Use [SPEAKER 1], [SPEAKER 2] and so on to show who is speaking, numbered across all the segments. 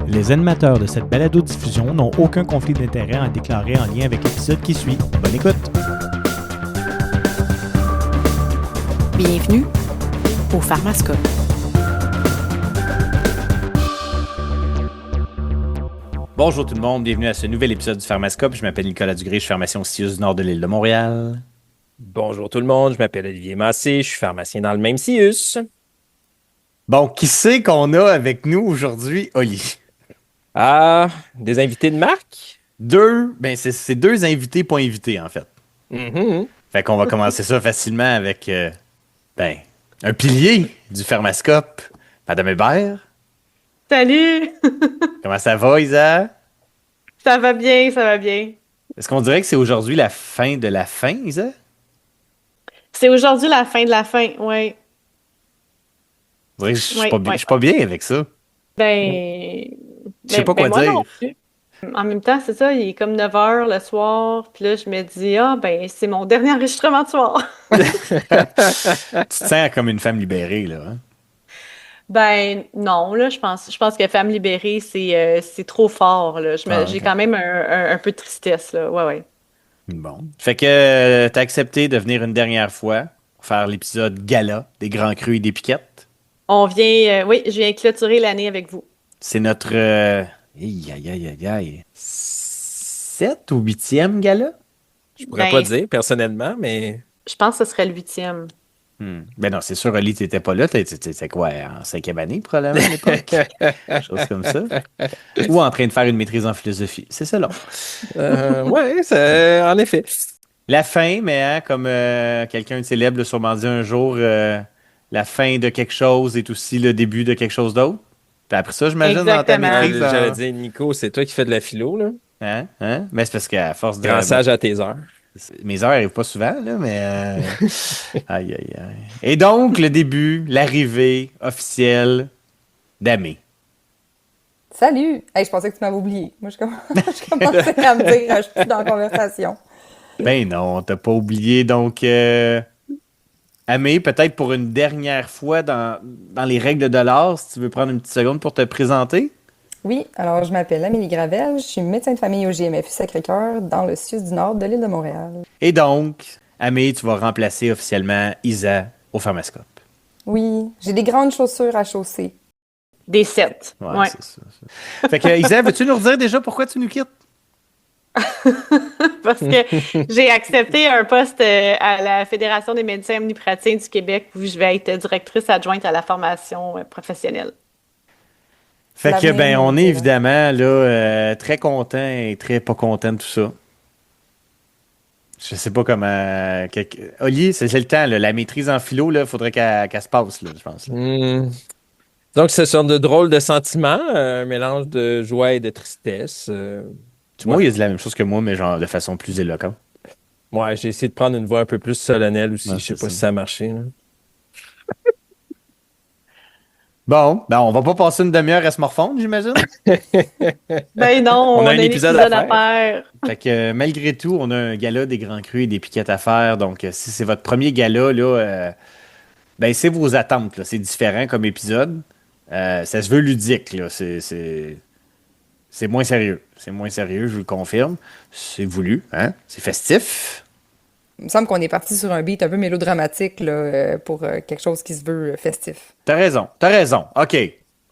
[SPEAKER 1] Les animateurs de cette balado-diffusion n'ont aucun conflit d'intérêt à déclarer en lien avec l'épisode qui suit. Bonne écoute!
[SPEAKER 2] Bienvenue au Pharmascope.
[SPEAKER 3] Bonjour tout le monde, bienvenue à ce nouvel épisode du Pharmascope. Je m'appelle Nicolas Dugré, je suis pharmacien au CIUS du nord de l'île de Montréal.
[SPEAKER 4] Bonjour tout le monde, je m'appelle Olivier Massé, je suis pharmacien dans le même CIUS.
[SPEAKER 3] Bon, qui c'est qu'on a avec nous aujourd'hui, Oli?
[SPEAKER 4] Ah, des invités de marque?
[SPEAKER 3] C'est deux invités pas invités en fait.
[SPEAKER 4] Mhm.
[SPEAKER 3] Fait qu'on va commencer ça facilement avec un pilier du Pharmascope, Madame Hébert.
[SPEAKER 5] Salut!
[SPEAKER 3] Comment ça va, Isa?
[SPEAKER 5] Ça va bien, ça va bien.
[SPEAKER 3] Est-ce qu'on dirait que c'est aujourd'hui la fin de la fin, Isa?
[SPEAKER 5] C'est aujourd'hui la fin de la fin, ouais.
[SPEAKER 3] On dirait que je suis
[SPEAKER 5] Ouais,
[SPEAKER 3] pas bien,
[SPEAKER 5] ouais.
[SPEAKER 3] je suis pas bien avec ça.
[SPEAKER 5] Ben,
[SPEAKER 3] Je sais pas quoi
[SPEAKER 5] moi
[SPEAKER 3] dire.
[SPEAKER 5] non plus. En même temps, c'est ça, il est comme 9 h le soir, puis là, je me dis, c'est mon dernier enregistrement de soir.
[SPEAKER 3] Tu te sens comme une femme libérée, là. Hein?
[SPEAKER 5] Ben, non, là, je pense que Femme libérée, c'est trop fort, là. J'ai
[SPEAKER 3] Ok.
[SPEAKER 5] quand même un peu de tristesse, là. Ouais, ouais.
[SPEAKER 3] Bon. Fait que t'as accepté de venir une dernière fois pour faire l'épisode gala des grands crus et des piquettes.
[SPEAKER 5] Oui, je viens clôturer l'année avec vous.
[SPEAKER 3] C'est notre aïe, 7 ou 8e gala?
[SPEAKER 4] Je pourrais
[SPEAKER 5] Ben,
[SPEAKER 4] pas dire personnellement, mais
[SPEAKER 5] je pense que ce serait le 8e.
[SPEAKER 3] Ben non, c'est sûr, Oli, t'étais pas là. T'étais quoi, en 5e année, probablement, à l'époque? Chose comme ça. Ou en train de faire une maîtrise en philosophie. C'est ça, là.
[SPEAKER 4] ouais, c'est en effet.
[SPEAKER 3] La fin, mais hein, comme quelqu'un de célèbre l'a sûrement dit un jour, la fin de quelque chose est aussi le début de quelque chose d'autre. Puis après ça, j'imagine, dans ta
[SPEAKER 5] Exactement.
[SPEAKER 3] maîtrise.
[SPEAKER 4] J'allais dire, Nico, c'est toi qui fais de la philo, là.
[SPEAKER 3] Hein? Hein? Mais c'est parce qu'à force de.
[SPEAKER 4] Grand sage à tes heures.
[SPEAKER 3] Mes heures n'arrivent pas souvent, là, mais. Aïe, aïe, aïe. Et donc, le début, l'arrivée officielle d'Amé.
[SPEAKER 6] Salut! Hey, je pensais que tu m'avais oublié. Moi, je commençais à me dire, je suis plus dans la conversation.
[SPEAKER 3] Ben non, t'as pas oublié. Donc, Amé, peut-être pour une dernière fois dans les règles de l'art, si tu veux prendre une petite seconde pour te présenter.
[SPEAKER 6] Oui, alors je m'appelle Amélie Gravel, je suis médecin de famille au GMFU Sacré-Cœur dans le CIUS du nord de l'île de Montréal.
[SPEAKER 3] Et donc, Amé, tu vas remplacer officiellement Isa au Pharmascope.
[SPEAKER 6] Oui, j'ai des grandes chaussures à chausser.
[SPEAKER 5] Des 7. Ouais.
[SPEAKER 3] C'est ça. Fait que, Isa, veux-tu nous redire déjà pourquoi tu nous quittes?
[SPEAKER 5] Parce que j'ai accepté un poste à la Fédération des médecins omnipraticiens du Québec où je vais être directrice adjointe à la formation professionnelle.
[SPEAKER 3] Fait que,
[SPEAKER 6] L'avenir
[SPEAKER 3] on
[SPEAKER 6] nous
[SPEAKER 3] est
[SPEAKER 6] dira.
[SPEAKER 3] évidemment là, très content et très pas content de tout ça. Je sais pas comment. Oli, c'est le temps, là, la maîtrise en philo, il faudrait qu'elle se passe, là, je pense. Là.
[SPEAKER 4] Donc, ce sont de drôles de sentiments, un mélange de joie et de tristesse.
[SPEAKER 3] Moi, il a dit la même chose que moi, mais genre de façon plus éloquente.
[SPEAKER 4] Ouais, j'ai essayé de prendre une voix un peu plus solennelle aussi.
[SPEAKER 3] Ouais,
[SPEAKER 4] Je sais
[SPEAKER 3] c'est
[SPEAKER 4] pas
[SPEAKER 3] ça.
[SPEAKER 4] si ça a marché, là.
[SPEAKER 3] Bon, on va pas passer une demi-heure à se morfondre, j'imagine.
[SPEAKER 5] Ben non, on a un épisode à faire.
[SPEAKER 3] Fait que malgré tout, on a un gala des grands crus et des piquettes à faire. Donc, si c'est votre premier gala, là, c'est vos attentes. Là. C'est différent comme épisode. Ça se veut ludique. Là. C'est moins sérieux. C'est moins sérieux, je vous le confirme. C'est voulu, hein? C'est festif.
[SPEAKER 6] Il me semble qu'on est parti sur un beat un peu mélodramatique là, pour quelque chose qui se veut festif.
[SPEAKER 3] T'as raison. OK,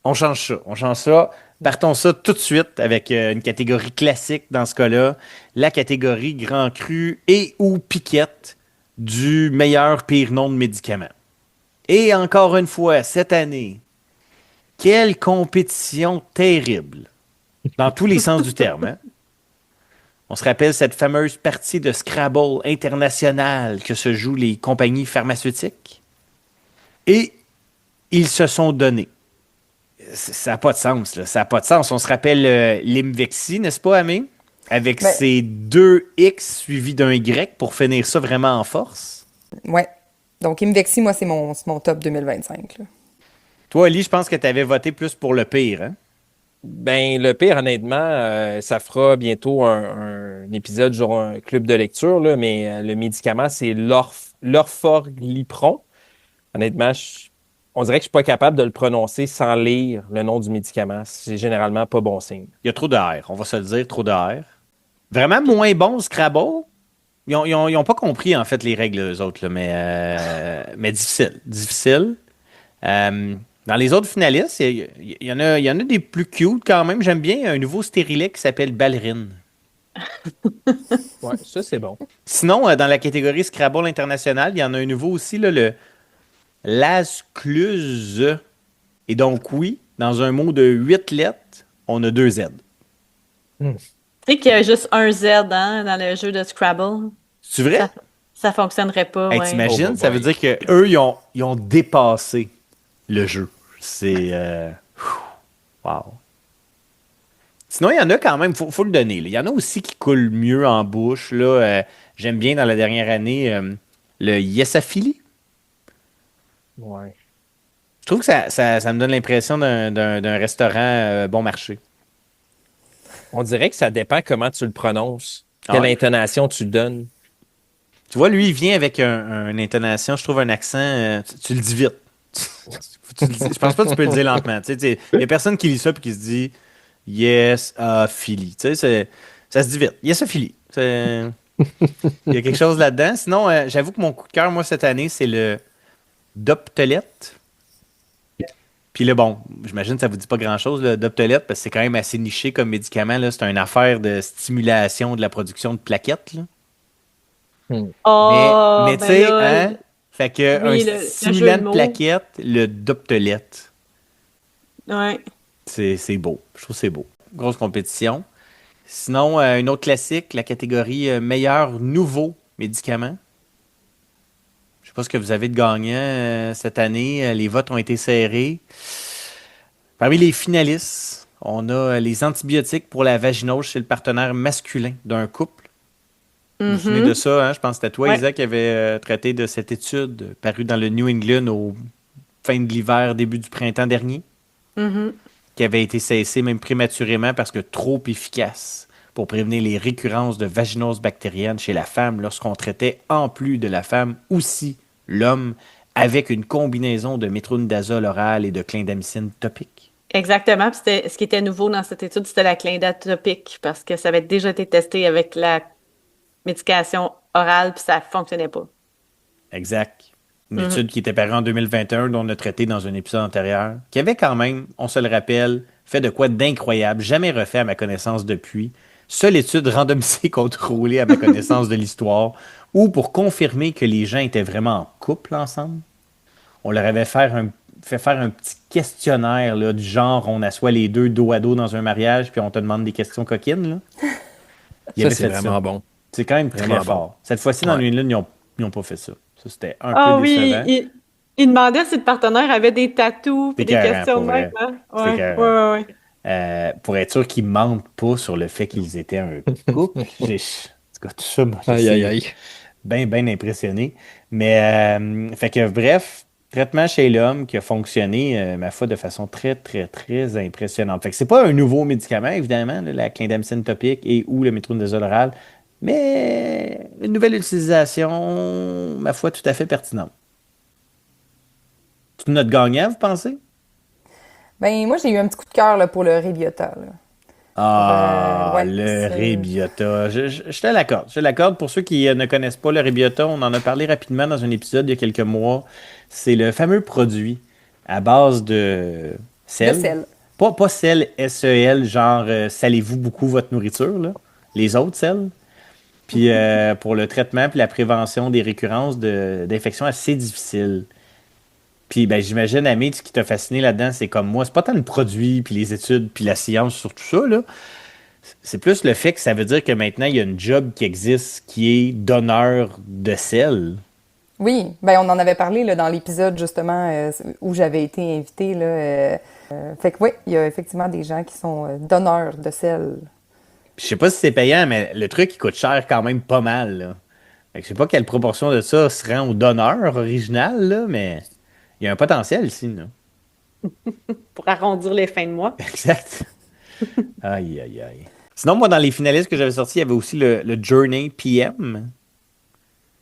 [SPEAKER 3] on change ça. Partons ça tout de suite avec une catégorie classique dans ce cas-là. La catégorie grand cru et ou piquette du meilleur pire nom de médicament. Et encore une fois, cette année, quelle compétition terrible. Dans tous les sens du terme. Hein? On se rappelle cette fameuse partie de Scrabble internationale que se jouent les compagnies pharmaceutiques. Et ils se sont donnés. Ça n'a pas de sens, là. Ça n'a pas de sens. On se rappelle l'Imvexi, n'est-ce pas, Amé? Avec
[SPEAKER 6] Ben-
[SPEAKER 3] ses 2 X suivis d'un Y pour finir ça vraiment en force.
[SPEAKER 6] Ouais. Donc, Imvexi, moi, c'est mon top 2025. Là.
[SPEAKER 3] Toi, Ali, je pense que tu avais voté plus pour le pire. Hein?
[SPEAKER 4] Ben, le pire, honnêtement, ça fera bientôt un épisode, genre un club de lecture, là, mais le médicament, c'est l'orforglipron. Honnêtement, On dirait que je suis pas capable de le prononcer sans lire le nom du médicament. C'est généralement pas bon signe.
[SPEAKER 3] Il y a trop de R, on va se le dire, trop de R. Vraiment moins bon Scrabble. Ils ont pas compris, en fait, les règles, eux autres, là, mais difficile. Difficile. Dans les autres finalistes, il y en a des plus cute quand même. J'aime bien un nouveau stérilet qui s'appelle Ballerine.
[SPEAKER 4] Ouais, ça, c'est bon.
[SPEAKER 3] Sinon, dans la catégorie Scrabble international, il y en a un nouveau aussi, là, le Lascluse. Et donc, oui, dans un mot de 8 lettres, on a 2 Z.
[SPEAKER 5] Tu sais qu'il y a juste un Z hein, dans le jeu de Scrabble.
[SPEAKER 3] C'est vrai?
[SPEAKER 5] Ça fonctionnerait pas.
[SPEAKER 3] Hey,
[SPEAKER 5] ouais.
[SPEAKER 3] t'imagines?
[SPEAKER 4] Oh,
[SPEAKER 3] ça veut dire qu'eux, ils ont dépassé le jeu. C'est... wow. Sinon, il y en a quand même, faut le donner. Là. Il y en a aussi qui coulent mieux en bouche. Là. J'aime bien dans la dernière année le Yesafili.
[SPEAKER 4] Ouais.
[SPEAKER 3] Je trouve que ça me donne l'impression d'un restaurant bon marché.
[SPEAKER 4] On dirait que ça dépend comment tu le prononces, quelle
[SPEAKER 3] Ouais.
[SPEAKER 4] intonation tu donnes.
[SPEAKER 3] Tu vois, lui, il vient avec une intonation, je trouve un accent, tu le dis vite. Je pense pas que tu peux le dire lentement. Il y a personne qui lit ça et qui se dit Yes, Philly. Ça se dit vite. Yes, Philly. Il y a quelque chose là-dedans. Sinon, j'avoue que mon coup de cœur, moi, cette année, c'est le Doptelette. Puis là, bon, j'imagine que ça vous dit pas grand-chose, le Doptelette, parce que c'est quand même assez niché comme médicament. Là. C'est une affaire de stimulation de la production de plaquettes. Là.
[SPEAKER 5] Oh,
[SPEAKER 3] mais tu
[SPEAKER 5] ben
[SPEAKER 3] sais,
[SPEAKER 5] là,
[SPEAKER 3] hein? Fait que
[SPEAKER 5] oui,
[SPEAKER 3] un
[SPEAKER 5] le jeu
[SPEAKER 3] stimulant
[SPEAKER 5] de
[SPEAKER 3] de
[SPEAKER 5] mots.
[SPEAKER 3] plaquettes, le Doptelette.
[SPEAKER 5] Ouais.
[SPEAKER 3] C'est beau. Je trouve que c'est beau. Grosse compétition. Sinon, une autre classique, la catégorie meilleur nouveau médicament. Je sais pas ce que vous avez de gagnant cette année. Les votes ont été serrés. Parmi les finalistes, on a les antibiotiques pour la vaginose chez le partenaire masculin d'un couple. Vous vous souvenez de ça, hein? Je pense que c'était toi,
[SPEAKER 5] Ouais.
[SPEAKER 3] Isaac, qui avait traité de cette étude parue dans le New England au fin de l'hiver, début du printemps dernier, qui avait été cessée même prématurément parce que trop efficace pour prévenir les récurrences de vaginose bactérienne chez la femme lorsqu'on traitait en plus de la femme aussi l'homme avec une combinaison de métronidazole oral et de clindamycine topique.
[SPEAKER 5] Exactement. Puis ce qui était nouveau dans cette étude, c'était la clindatopique parce que ça avait déjà été testé avec la médication orale puis ça fonctionnait pas.
[SPEAKER 3] Exact. Une étude qui était parue en 2021, dont on a traité dans un épisode antérieur, qui avait quand même, on se le rappelle, fait de quoi d'incroyable, jamais refait à ma connaissance depuis. Seule étude randomisée contrôlée à ma connaissance de l'histoire, ou pour confirmer que les gens étaient vraiment en couple ensemble. On leur avait fait faire un petit questionnaire là, du genre, on assoit les deux dos à dos dans un mariage, puis on te demande des questions coquines. Là. Il
[SPEAKER 4] Ça,
[SPEAKER 3] avait
[SPEAKER 4] c'est
[SPEAKER 3] fait
[SPEAKER 4] vraiment bon.
[SPEAKER 3] C'est quand même très
[SPEAKER 4] Vraiment
[SPEAKER 3] fort.
[SPEAKER 4] bon.
[SPEAKER 3] Cette fois-ci, dans
[SPEAKER 4] Ouais.
[SPEAKER 3] New England, ils n'ont pas fait ça. Ça, c'était un
[SPEAKER 5] Ah
[SPEAKER 3] peu
[SPEAKER 5] oui,
[SPEAKER 3] décevant.
[SPEAKER 5] il demandait si le partenaire avait des tatous
[SPEAKER 3] C'est
[SPEAKER 5] et des
[SPEAKER 3] écœurant,
[SPEAKER 5] questions
[SPEAKER 3] pour
[SPEAKER 5] de
[SPEAKER 3] vrai.
[SPEAKER 5] même. Hein?
[SPEAKER 3] C'est
[SPEAKER 5] Ouais,
[SPEAKER 3] écœurant.
[SPEAKER 5] ouais.
[SPEAKER 3] Pour être sûr qu'ils mentent pas sur le fait qu'ils étaient un couple. En tout cas, tout ça, moi,
[SPEAKER 4] Aïe, aïe, aïe.
[SPEAKER 3] bien impressionné. Mais, fait que, bref, traitement chez l'homme qui a fonctionné, ma foi, de façon très, très, très impressionnante. Fait que c'est pas un nouveau médicament, évidemment, là, la clindamycine topique et ou le métronidazole oral, mais une nouvelle utilisation, ma foi, tout à fait pertinente. C'est notre gagnant, vous pensez?
[SPEAKER 6] Ben, moi, j'ai eu un petit coup de cœur là, pour le Rebiota. Là.
[SPEAKER 3] Ah,
[SPEAKER 6] ouais,
[SPEAKER 3] le
[SPEAKER 6] c'est-
[SPEAKER 3] Rebiota. Je te l'accorde. Je te l'accorde. Pour ceux qui ne connaissent pas le Rebiota, on en a parlé rapidement dans un épisode il y a quelques mois. C'est le fameux produit à base de sel.
[SPEAKER 6] De sel.
[SPEAKER 3] Pas sel, S-E-L, genre salez-vous beaucoup votre nourriture, là. Les autres sels. Puis pour le traitement puis la prévention des récurrences d'infections assez difficiles. Puis ben, j'imagine, Amit, ce qui t'a fasciné là-dedans, c'est comme moi, c'est pas tant le produit, puis les études, puis la science sur tout ça, là. C'est plus le fait que ça veut dire que maintenant, il y a une job qui existe qui est donneur de sel.
[SPEAKER 6] Oui, ben on en avait parlé là, dans l'épisode justement où j'avais été invitée. Là, fait que oui, il y a effectivement des gens qui sont donneurs de sel.
[SPEAKER 3] Puis je sais pas si c'est payant, mais le truc, il coûte cher quand même pas mal, là. Fait que je sais pas quelle proportion de ça se rend au donneur original, là, mais il y a un potentiel ici, là.
[SPEAKER 5] Pour arrondir les fins de mois.
[SPEAKER 3] Exact. Aïe, aïe, aïe. Sinon, moi, dans les finalistes que j'avais sortis, il y avait aussi le Journey PM.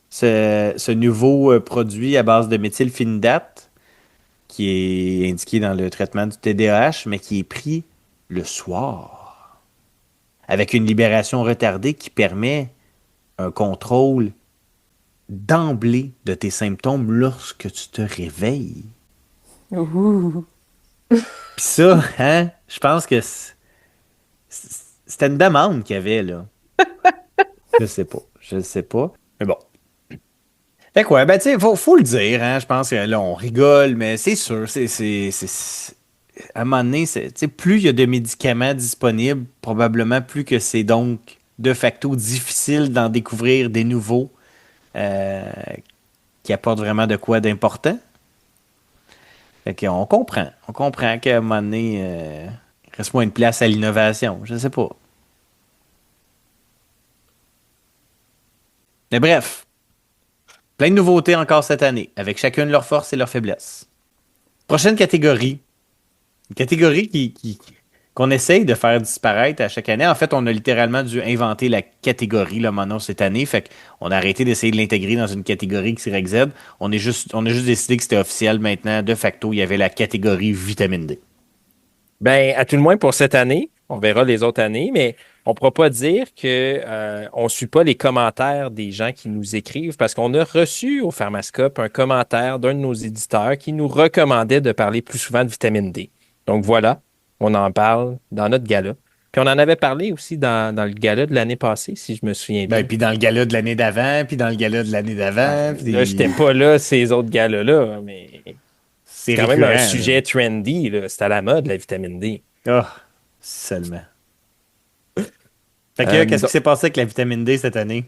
[SPEAKER 3] Ce nouveau produit à base de méthylphénidate qui est indiqué dans le traitement du TDAH, mais qui est pris le soir, avec une libération retardée qui permet un contrôle d'emblée de tes symptômes lorsque tu te réveilles.
[SPEAKER 6] Ouh.
[SPEAKER 3] Puis ça, hein, je pense que c'était une demande qu'il y avait, là. Je sais pas. Mais bon. Fait quoi, ben tu sais, faut le dire, hein, je pense que là, on rigole, mais c'est sûr, à un moment donné, tu sais, plus il y a de médicaments disponibles, probablement plus que c'est donc de facto difficile d'en découvrir des nouveaux qui apportent vraiment de quoi d'important. Fait qu'on comprend qu'à un moment donné, il reste moins une place à l'innovation, je sais pas. Mais bref, plein de nouveautés encore cette année, avec chacune leurs forces et leurs faiblesses. Prochaine catégorie. Une catégorie qu'on essaye de faire disparaître à chaque année. En fait, on a littéralement dû inventer la catégorie là, maintenant cette année. Fait qu'on a arrêté d'essayer de l'intégrer dans une catégorie XYZ. On a juste décidé que c'était officiel maintenant. De facto, il y avait la catégorie vitamine D.
[SPEAKER 4] Ben, à tout le moins pour cette année. On verra les autres années, mais on ne pourra pas dire qu'on ne suit pas les commentaires des gens qui nous écrivent parce qu'on a reçu au Pharmascope un commentaire d'un de nos éditeurs qui nous recommandait de parler plus souvent de vitamine D. Donc voilà, on en parle dans notre gala. Puis on en avait parlé aussi dans le gala de l'année passée, si je me souviens bien.
[SPEAKER 3] Ben, puis dans le gala de l'année d'avant, puis dans le gala de l'année d'avant. Puis...
[SPEAKER 4] Là, j'étais pas là ces autres galas-là, mais
[SPEAKER 3] c'est
[SPEAKER 4] quand même un
[SPEAKER 3] récurrent,
[SPEAKER 4] sujet
[SPEAKER 3] là.
[SPEAKER 4] trendy. Là. C'est à la mode, la vitamine D.
[SPEAKER 3] Oh, seulement. Fait que qu'est-ce qui s'est passé avec la vitamine D cette année?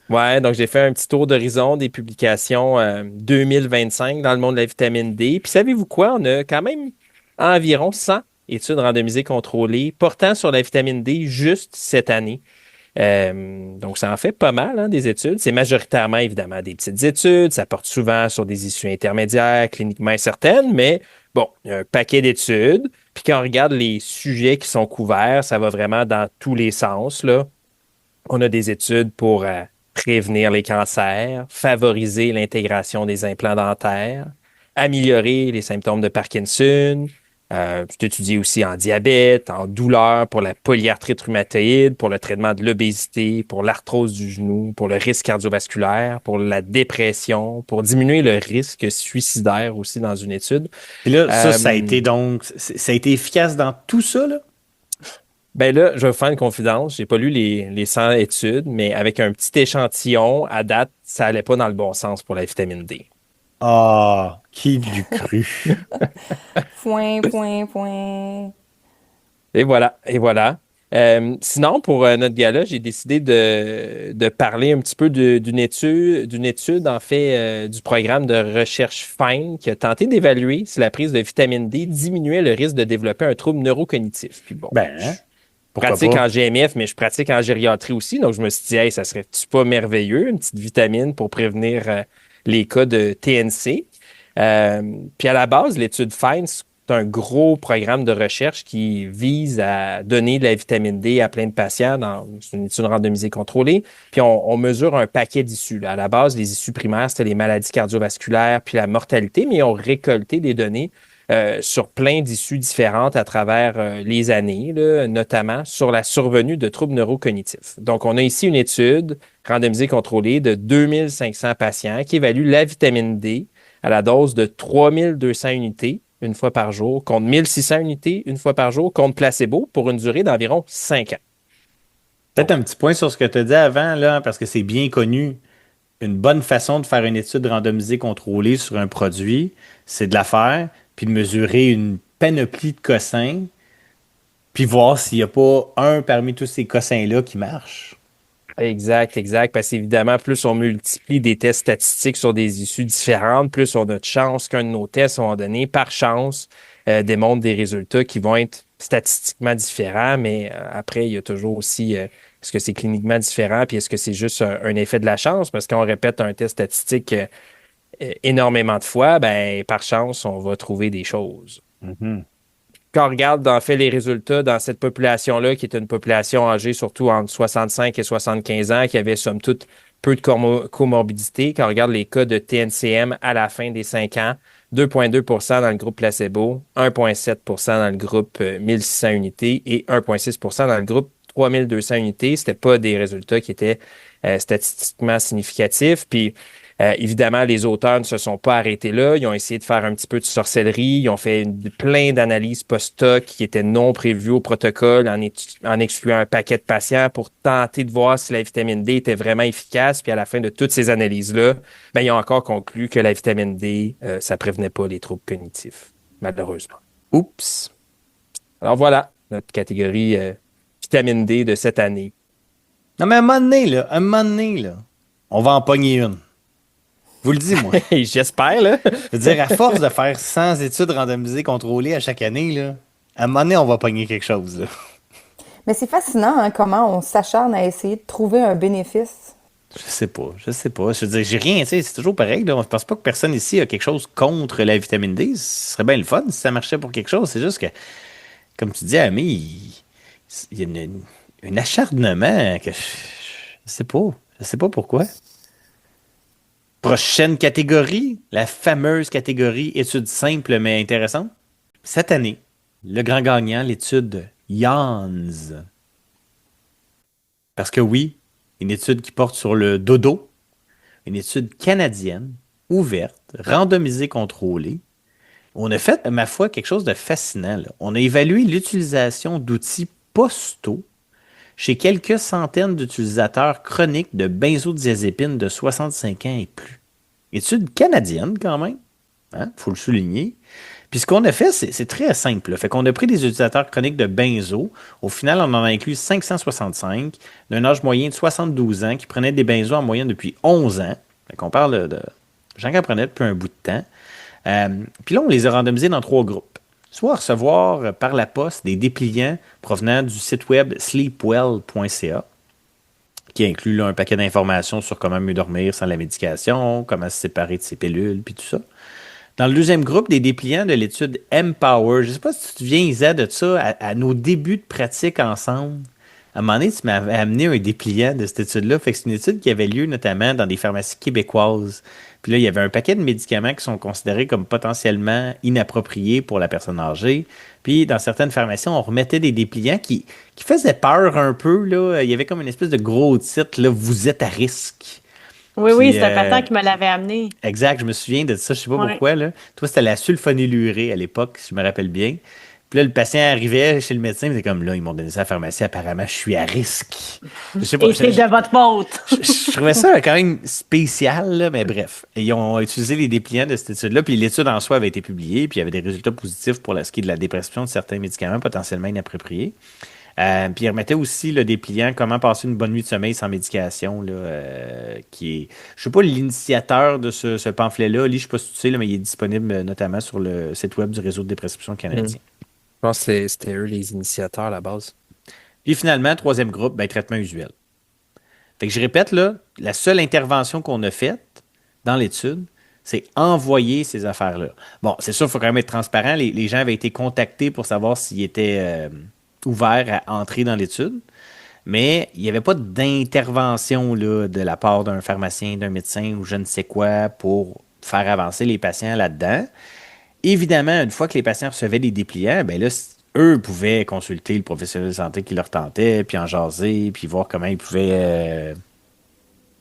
[SPEAKER 4] Ouais, donc j'ai fait un petit tour d'horizon des publications 2025 dans le monde de la vitamine D. Puis savez-vous quoi? On a quand même environ 100 études randomisées contrôlées portant sur la vitamine D juste cette année. Donc ça en fait pas mal, hein, des études. C'est majoritairement évidemment des petites études. Ça porte souvent sur des issues intermédiaires, cliniquement incertaines, mais bon, il y a un paquet d'études. Puis quand on regarde les sujets qui sont couverts, ça va vraiment dans tous les sens, là. On a des études pour prévenir les cancers, favoriser l'intégration des implants dentaires, améliorer les symptômes de Parkinson. C'est étudié aussi en diabète, en douleur, pour la polyarthrite rhumatoïde, pour le traitement de l'obésité, pour l'arthrose du genou, pour le risque cardiovasculaire, pour la dépression, pour diminuer le risque suicidaire aussi dans une étude.
[SPEAKER 3] Et là, ça a été donc, ça a été efficace dans tout ça, là?
[SPEAKER 4] Ben là, je vais vous faire une confidence. J'ai pas lu les 100 études, mais avec un petit échantillon, à date, ça allait pas dans le bon sens pour la vitamine D.
[SPEAKER 3] Ah, qui l'eût cru?
[SPEAKER 6] Point, point, point.
[SPEAKER 4] Et voilà, et voilà. Sinon, pour notre gala, j'ai décidé de parler un petit peu d'une étude, en fait, du programme de recherche FIND qui a tenté d'évaluer si la prise de vitamine D diminuait le risque de développer un trouble neurocognitif. Puis bon, je pratique en GMF, mais je pratique en gériatrie aussi. Donc, je me suis dit, hey, ça serait-tu pas merveilleux, une petite vitamine pour prévenir les cas de TNC? Puis à la base, l'étude FIND, c'est un gros programme de recherche qui vise à donner de la vitamine D à plein de patients dans une étude randomisée contrôlée. Puis on mesure un paquet d'issues. À la base, les issues primaires, c'était les maladies cardiovasculaires puis la mortalité, mais on récolté des données sur plein d'issues différentes à travers les années, là, notamment sur la survenue de troubles neurocognitifs. Donc, on a ici une étude randomisée contrôlée de 2500 patients qui évalue la vitamine D à la dose de 3200 unités une fois par jour, contre 1600 unités une fois par jour, contre placebo, pour une durée d'environ 5 ans.
[SPEAKER 3] Peut-être un petit point sur ce que tu as dit avant, là, parce que c'est bien connu. Une bonne façon de faire une étude randomisée contrôlée sur un produit, c'est de la faire, puis de mesurer une panoplie de cossins, puis voir s'il n'y a pas un parmi tous ces cossins-là qui marche.
[SPEAKER 4] Exact. Parce qu'évidemment, plus on multiplie des tests statistiques sur des issues différentes, plus on a de chances qu'un de nos tests, à un moment donné, par chance, démontre des résultats qui vont être statistiquement différents, mais après, il y a toujours aussi est-ce que c'est cliniquement différent, puis est-ce que c'est juste un effet de la chance? Parce qu'on répète un test statistique énormément de fois, ben par chance, on va trouver des choses.
[SPEAKER 3] Mm-hmm.
[SPEAKER 4] Quand on regarde en fait les résultats dans cette population-là, qui est une population âgée surtout entre 65 et 75 ans, qui avait somme toute peu de comorbidité, quand on regarde les cas de TNCM à la fin des 5 ans, 2,2 dans le groupe placebo, 1,7 dans le groupe 1600 unités et 1,6 dans le groupe 3200 unités. C'était pas des résultats qui étaient statistiquement significatifs. Puis, évidemment, les auteurs ne se sont pas arrêtés là. Ils ont essayé de faire un petit peu de sorcellerie. Ils ont fait plein d'analyses post-hoc qui étaient non prévues au protocole en excluant un paquet de patients pour tenter de voir si la vitamine D était vraiment efficace. Puis à la fin de toutes ces analyses-là, ben, ils ont encore conclu que la vitamine D, ça prévenait pas les troubles cognitifs, malheureusement.
[SPEAKER 3] Oups.
[SPEAKER 4] Alors voilà, notre catégorie vitamine D de cette année.
[SPEAKER 3] Non, mais à un moment donné, là, on va en pogner une. Vous le dites, moi.
[SPEAKER 4] J'espère, là.
[SPEAKER 3] Je veux dire, à force de faire 100 études randomisées contrôlées à chaque année, là, à un moment donné, on va pogner quelque chose. Là.
[SPEAKER 6] Mais c'est fascinant hein, comment on s'acharne à essayer de trouver un bénéfice.
[SPEAKER 3] Je sais pas. Je veux dire, j'ai rien, tu sais, c'est toujours pareil. Là. On ne pense pas que personne ici a quelque chose contre la vitamine D. Ce serait bien le fun si ça marchait pour quelque chose. C'est juste que, comme tu dis, Ami, il y a un acharnement que je sais pas. Je sais pas pourquoi. Prochaine catégorie, la fameuse catégorie études simples mais intéressantes. Cette année, le grand gagnant, l'étude YANS. Parce que oui, une étude qui porte sur le dodo, une étude canadienne, ouverte, randomisée, contrôlée. On a fait, ma foi, quelque chose de fascinant. Là. On a évalué l'utilisation d'outils postaux chez quelques centaines d'utilisateurs chroniques de benzodiazépines de 65 ans et plus. Étude canadienne, quand même. Hein? Faut le souligner. Puis ce qu'on a fait, c'est très simple. Là. Fait qu'on a pris des utilisateurs chroniques de benzo. Au final, on en a inclus 565 d'un âge moyen de 72 ans qui prenaient des benzos en moyenne depuis 11 ans. Fait qu'on parle de gens qui en prenaient depuis un bout de temps. Puis là, on les a randomisés dans 3 groupes. Soit recevoir par la poste des dépliants provenant du site web sleepwell.ca, qui inclut là, un paquet d'informations sur comment mieux dormir sans la médication, comment se séparer de ses pilules, puis tout ça. Dans le deuxième groupe, des dépliants de l'étude Empower. Je ne sais pas si tu te souviens, Isa, de ça, à nos débuts de pratique ensemble. À un moment donné, tu m'avais amené un dépliant de cette étude-là. Fait que c'est une étude qui avait lieu notamment dans des pharmacies québécoises. Puis là, il y avait un paquet de médicaments qui sont considérés comme potentiellement inappropriés pour la personne âgée. Puis dans certaines pharmacies, on remettait des dépliants qui faisaient peur un peu. Là. Il y avait comme une espèce de gros titre, là, vous êtes à risque.
[SPEAKER 5] Oui,
[SPEAKER 3] Puis,
[SPEAKER 5] oui, c'est un patient qui me l'avait amené.
[SPEAKER 3] Exact, je me souviens de ça, je sais pas pourquoi. Là. Toi, c'était la sulfonylurée à l'époque, si je me rappelle bien. Puis là, le patient arrivait chez le médecin, il était comme là, ils m'ont donné ça à la pharmacie, apparemment, je suis à risque. Je sais pas,
[SPEAKER 5] Et c'est de votre faute.
[SPEAKER 3] je trouvais ça quand même spécial, là, mais bref. Ils ont utilisé les dépliants de cette étude-là, puis l'étude en soi avait été publiée, puis il y avait des résultats positifs pour ce qui est de la dépression de certains médicaments potentiellement inappropriés. Puis il remettait aussi le dépliant comment passer une bonne nuit de sommeil sans médication, là, qui est, je sais pas, l'initiateur de ce pamphlet-là. Je sais pas si tu sais, là, mais il est disponible notamment sur le site web du réseau de déprescription canadien.
[SPEAKER 4] Je pense que c'était eux les initiateurs à la base.
[SPEAKER 3] Puis finalement, troisième groupe, traitement usuel. Fait que je répète, là, la seule intervention qu'on a faite dans l'étude, c'est envoyer ces affaires-là. Bon, c'est sûr, il faut quand même être transparent. Les gens avaient été contactés pour savoir s'ils étaient ouverts à entrer dans l'étude, mais il n'y avait pas d'intervention là, de la part d'un pharmacien, d'un médecin ou je ne sais quoi pour faire avancer les patients là-dedans. Évidemment, une fois que les patients recevaient des dépliants, ben là, eux pouvaient consulter le professionnel de santé qui leur tentait, puis en jaser, puis voir comment ils pouvaient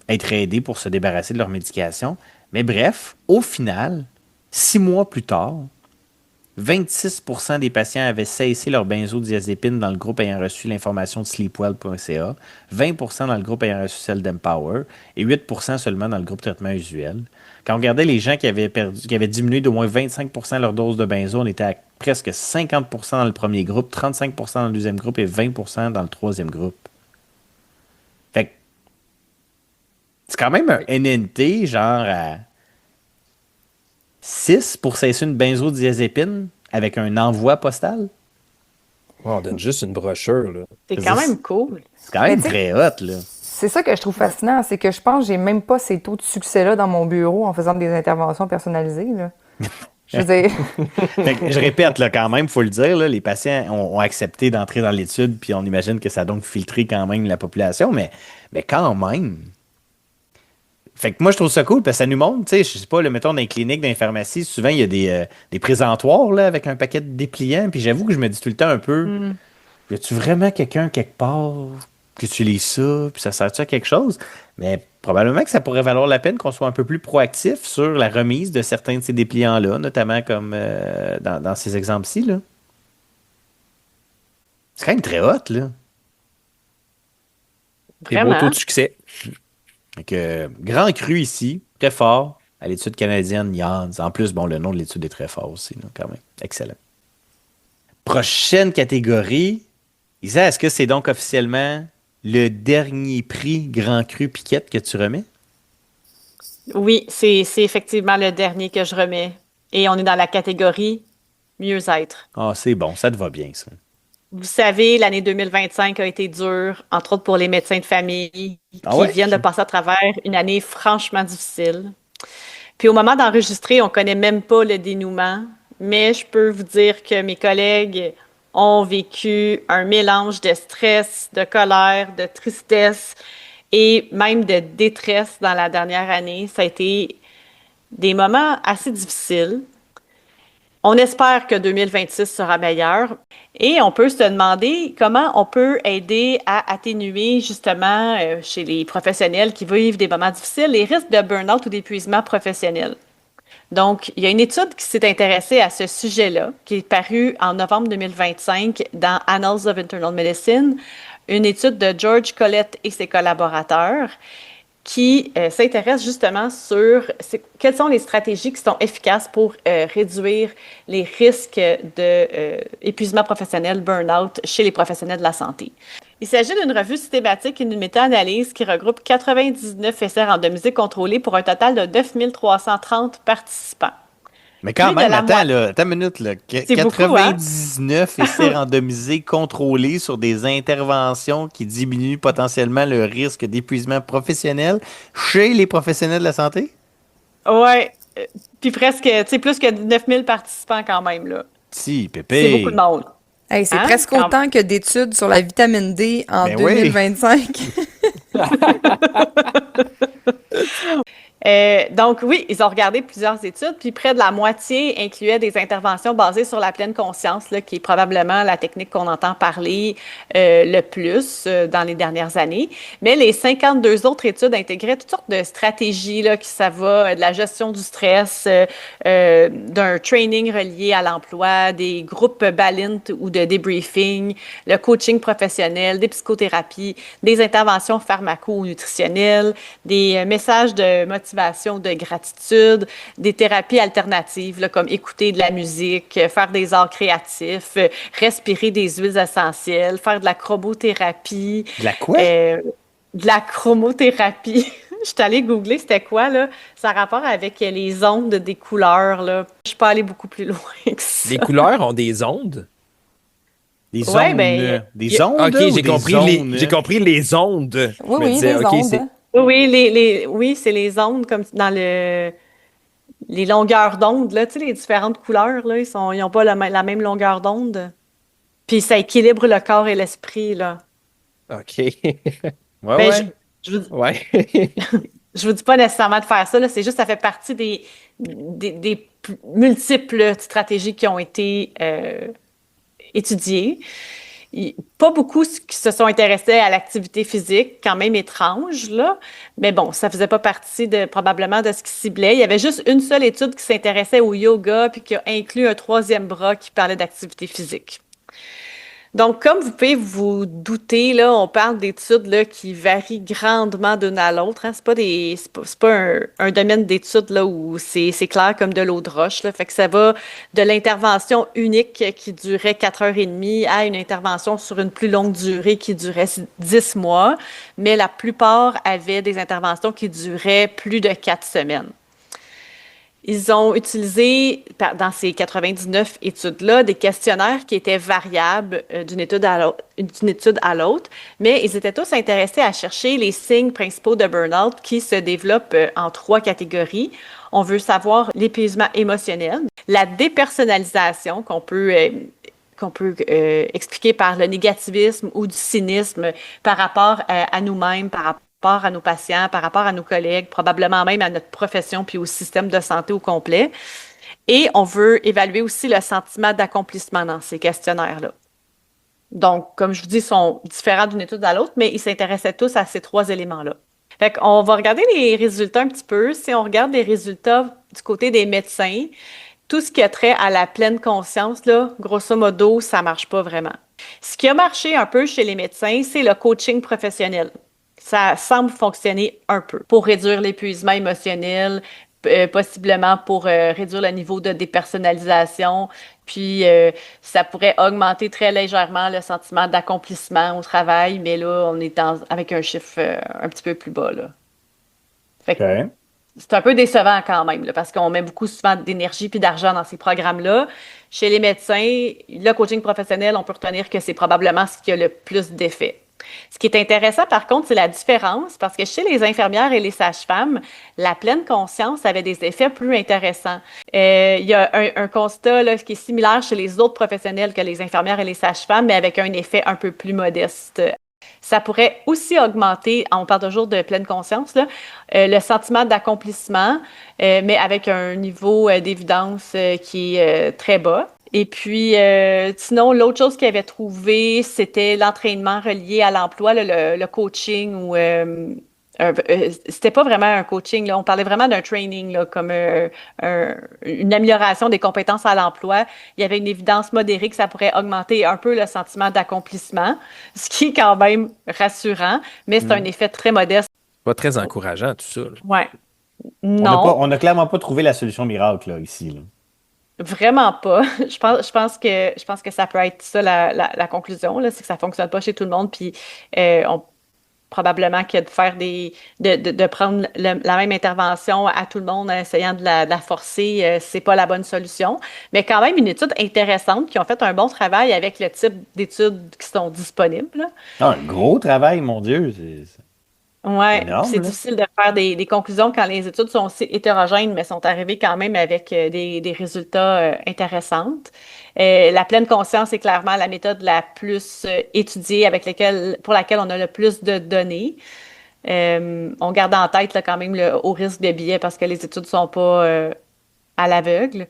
[SPEAKER 3] être aidés pour se débarrasser de leur médication. Mais bref, au final, 6 mois plus tard, 26% des patients avaient cessé leur benzodiazépine dans le groupe ayant reçu l'information de sleepwell.ca, 20% dans le groupe ayant reçu celle d'Empower et 8% seulement dans le groupe traitement usuel. Quand on regardait les gens qui avaient diminué d'au moins 25% leur dose de benzo, on était à presque 50% dans le premier groupe, 35% dans le deuxième groupe et 20% dans le troisième groupe. Fait que c'est quand même un NNT genre à 6 pour cesser une benzodiazépine avec un envoi postal.
[SPEAKER 4] Ouais, on donne juste une brochure, là.
[SPEAKER 5] C'est quand même cool.
[SPEAKER 3] C'est quand même
[SPEAKER 6] Mais
[SPEAKER 3] très hot, là.
[SPEAKER 6] C'est ça que je trouve fascinant, c'est que je pense que j'ai même pas ces taux de succès-là dans mon bureau en faisant des interventions personnalisées. Là. Je veux dire...
[SPEAKER 3] Fait que, je répète, là, quand même, il faut le dire, là, les patients ont accepté d'entrer dans l'étude, puis on imagine que ça a donc filtré quand même la population, mais quand même, Fait que moi, je trouve ça cool parce que ça nous montre, tu sais, je sais pas, mettons dans les cliniques, dans les pharmacies, souvent, il y a des présentoirs là, avec un paquet de dépliants. Puis j'avoue que je me dis tout le temps un peu,
[SPEAKER 5] Mm.
[SPEAKER 3] y a-tu vraiment quelqu'un quelque part qui utilise ça, puis ça sert-tu à quelque chose? Mais probablement que ça pourrait valoir la peine qu'on soit un peu plus proactif sur la remise de certains de ces dépliants-là, notamment comme dans ces exemples-ci, là. C'est quand même très hot, là.
[SPEAKER 4] C'est beau
[SPEAKER 5] Vraiment.
[SPEAKER 4] taux de succès.
[SPEAKER 3] Donc, grand cru ici, très fort, à l'étude canadienne Yans. En plus, bon, le nom de l'étude est très fort aussi, là, quand même. Excellent. Prochaine catégorie. Isa, est-ce que c'est donc officiellement le dernier prix Grand Cru Piquette que tu remets?
[SPEAKER 5] Oui, c'est effectivement le dernier que je remets. Et on est dans la catégorie mieux-être.
[SPEAKER 3] Ah, c'est bon, ça te va bien, ça.
[SPEAKER 5] Vous savez, l'année 2025 a été dure, entre autres pour les médecins de famille
[SPEAKER 3] Ah
[SPEAKER 5] qui
[SPEAKER 3] ouais?
[SPEAKER 5] viennent de passer à travers une année franchement difficile. Puis au moment d'enregistrer, on connaît même pas le dénouement, mais je peux vous dire que mes collègues ont vécu un mélange de stress, de colère, de tristesse et même de détresse dans la dernière année. Ça a été des moments assez difficiles. On espère que 2026 sera meilleur et on peut se demander comment on peut aider à atténuer justement chez les professionnels qui vivent des moments difficiles les risques de burn-out ou d'épuisement professionnel. Donc, il y a une étude qui s'est intéressée à ce sujet-là, qui est parue en novembre 2025 dans Annals of Internal Medicine, une étude de George Collett et ses collaborateurs qui s'intéresse justement sur quelles sont les stratégies qui sont efficaces pour réduire les risques d'épuisement professionnel, burn-out chez les professionnels de la santé. Il s'agit d'une revue systématique et d'une méta-analyse qui regroupe 99 essais randomisés contrôlés pour un total de 9 330 participants.
[SPEAKER 3] Mais quand
[SPEAKER 5] Plus de
[SPEAKER 3] même,
[SPEAKER 5] la
[SPEAKER 3] attends une minute, là.
[SPEAKER 5] C'est beaucoup, hein?
[SPEAKER 3] 99 essais randomisés contrôlés sur des interventions qui diminuent potentiellement le risque d'épuisement professionnel chez les professionnels de la santé?
[SPEAKER 5] Ouais, puis presque, tu sais, plus que 9000 participants quand même, là.
[SPEAKER 3] Si,
[SPEAKER 5] C'est
[SPEAKER 3] pépé.
[SPEAKER 5] beaucoup de monde.
[SPEAKER 6] Hey, c'est
[SPEAKER 5] Hein?
[SPEAKER 6] presque
[SPEAKER 5] Quand-
[SPEAKER 6] autant que d'études sur la vitamine D en
[SPEAKER 3] Ben oui.
[SPEAKER 6] 2025.
[SPEAKER 5] Donc oui, ils ont regardé plusieurs études, puis près de la moitié incluait des interventions basées sur la pleine conscience, là, qui est probablement la technique qu'on entend parler le plus dans les dernières années. Mais les 52 autres études intégraient toutes sortes de stratégies, là, qui ça va de la gestion du stress, d'un training relié à l'emploi, des groupes Balint ou de débriefing, le coaching professionnel, des psychothérapies, des interventions pharmaco-nutritionnelles, des messages de motivation, de gratitude, des thérapies alternatives, là, comme écouter de la musique, faire des arts créatifs, respirer des huiles essentielles, faire de la chromothérapie.
[SPEAKER 3] De la quoi?
[SPEAKER 5] De la chromothérapie. Je suis allée googler c'était quoi, là. Ça a rapport avec les ondes des couleurs, là. Je suis pas allée beaucoup plus loin que ça.
[SPEAKER 4] Les couleurs ont des ondes.
[SPEAKER 3] Des
[SPEAKER 5] Ouais,
[SPEAKER 3] zones.
[SPEAKER 5] ben,
[SPEAKER 3] Des ondes?
[SPEAKER 4] OK,
[SPEAKER 3] ou
[SPEAKER 4] j'ai
[SPEAKER 3] des
[SPEAKER 4] compris,
[SPEAKER 3] zones?
[SPEAKER 4] j'ai compris les ondes.
[SPEAKER 6] Oui,
[SPEAKER 4] Je me
[SPEAKER 6] oui,
[SPEAKER 4] disais,
[SPEAKER 6] les
[SPEAKER 4] OK,
[SPEAKER 6] ondes.
[SPEAKER 5] Oui, c'est les ondes comme dans les longueurs d'onde, là, tu sais, les différentes couleurs, là, ils ont pas la même longueur d'onde. Puis ça équilibre le corps et l'esprit, là.
[SPEAKER 4] OK.
[SPEAKER 3] Ouais,
[SPEAKER 5] Ben,
[SPEAKER 3] ouais.
[SPEAKER 4] Ouais.
[SPEAKER 5] je vous dis pas nécessairement de faire ça, là, c'est juste ça fait partie des multiples stratégies qui ont été étudiées. Pas beaucoup qui se sont intéressés à l'activité physique, quand même étrange, là. Mais bon, ça faisait pas partie probablement de ce qui ciblait. Il y avait juste une seule étude qui s'intéressait au yoga puis qui a inclus un troisième bras qui parlait d'activité physique. Donc, comme vous pouvez vous douter, là, on parle d'études là, qui varient grandement d'une à l'autre. Hein. C'est pas un domaine d'études là, où c'est clair comme de l'eau de roche. Là. Fait que ça va de l'intervention unique qui durait 4 heures et demie à une intervention sur une plus longue durée qui durait 10 mois. Mais la plupart avaient des interventions qui duraient plus de 4 semaines. Ils ont utilisé, dans ces 99 études-là, des questionnaires qui étaient variables d'une étude à l'autre, mais ils étaient tous intéressés à chercher les signes principaux de burn-out qui se développent en 3 catégories. On veut savoir l'épuisement émotionnel, la dépersonnalisation qu'on peut expliquer par le négativisme ou du cynisme par rapport à nous-mêmes, par rapport rapport à nos patients, par rapport à nos collègues, probablement même à notre profession puis au système de santé au complet. Et on veut évaluer aussi le sentiment d'accomplissement dans ces questionnaires-là. Donc, comme je vous dis, ils sont différents d'une étude à l'autre, mais ils s'intéressaient tous à ces 3 éléments-là. Fait qu'on va regarder les résultats un petit peu. Si on regarde les résultats du côté des médecins, tout ce qui a trait à la pleine conscience, là, grosso modo, ça marche pas vraiment. Ce qui a marché un peu chez les médecins, c'est le coaching professionnel. Ça semble fonctionner un peu pour réduire l'épuisement émotionnel, possiblement pour réduire le niveau de dépersonnalisation, puis ça pourrait augmenter très légèrement le sentiment d'accomplissement au travail, mais là, on est avec un chiffre un petit peu plus bas, là. Fait que
[SPEAKER 3] OK.
[SPEAKER 5] c'est un peu décevant quand même, là, parce qu'on met beaucoup souvent d'énergie puis d'argent dans ces programmes-là. Chez les médecins, le coaching professionnel, on peut retenir que c'est probablement ce qui a le plus d'effet. Ce qui est intéressant, par contre, c'est la différence, parce que chez les infirmières et les sages-femmes, la pleine conscience avait des effets plus intéressants. Il y a un constat là, qui est similaire chez les autres professionnels que les infirmières et les sages-femmes, mais avec un effet un peu plus modeste. Ça pourrait aussi augmenter, on parle toujours de pleine conscience, là, le sentiment d'accomplissement, mais avec un niveau d'évidence qui est très bas. Et puis, sinon, l'autre chose qu'ils avaient trouvé, c'était l'entraînement relié à l'emploi, là, le coaching ou c'était pas vraiment un coaching, là, on parlait vraiment d'un training, là, comme une amélioration des compétences à l'emploi. Il y avait une évidence modérée que ça pourrait augmenter un peu le sentiment d'accomplissement, ce qui est quand même rassurant, mais c'est un effet très modeste.
[SPEAKER 4] Pas très encourageant, tout ça, là.
[SPEAKER 5] Ouais.
[SPEAKER 3] On
[SPEAKER 5] Non.
[SPEAKER 3] on a clairement pas trouvé la solution miracle là, ici. Là.
[SPEAKER 5] Vraiment pas. Je pense que ça peut être ça la conclusion, là, c'est que ça fonctionne pas chez tout le monde. Puis probablement que de faire de prendre la même intervention à tout le monde en essayant de la forcer, c'est pas la bonne solution. Mais quand même une étude intéressante qui ont fait un bon travail avec le type d'études qui sont disponibles, là.
[SPEAKER 3] Ah, un gros travail, mon Dieu. C'est
[SPEAKER 5] Ouais,
[SPEAKER 3] énorme,
[SPEAKER 5] c'est
[SPEAKER 3] là.
[SPEAKER 5] difficile de faire des conclusions quand les études sont aussi hétérogènes, mais sont arrivées quand même avec des résultats intéressants. La pleine conscience est clairement la méthode la plus étudiée pour laquelle on a le plus de données. On garde en tête là, quand même le haut risque de biais parce que les études ne sont pas à l'aveugle.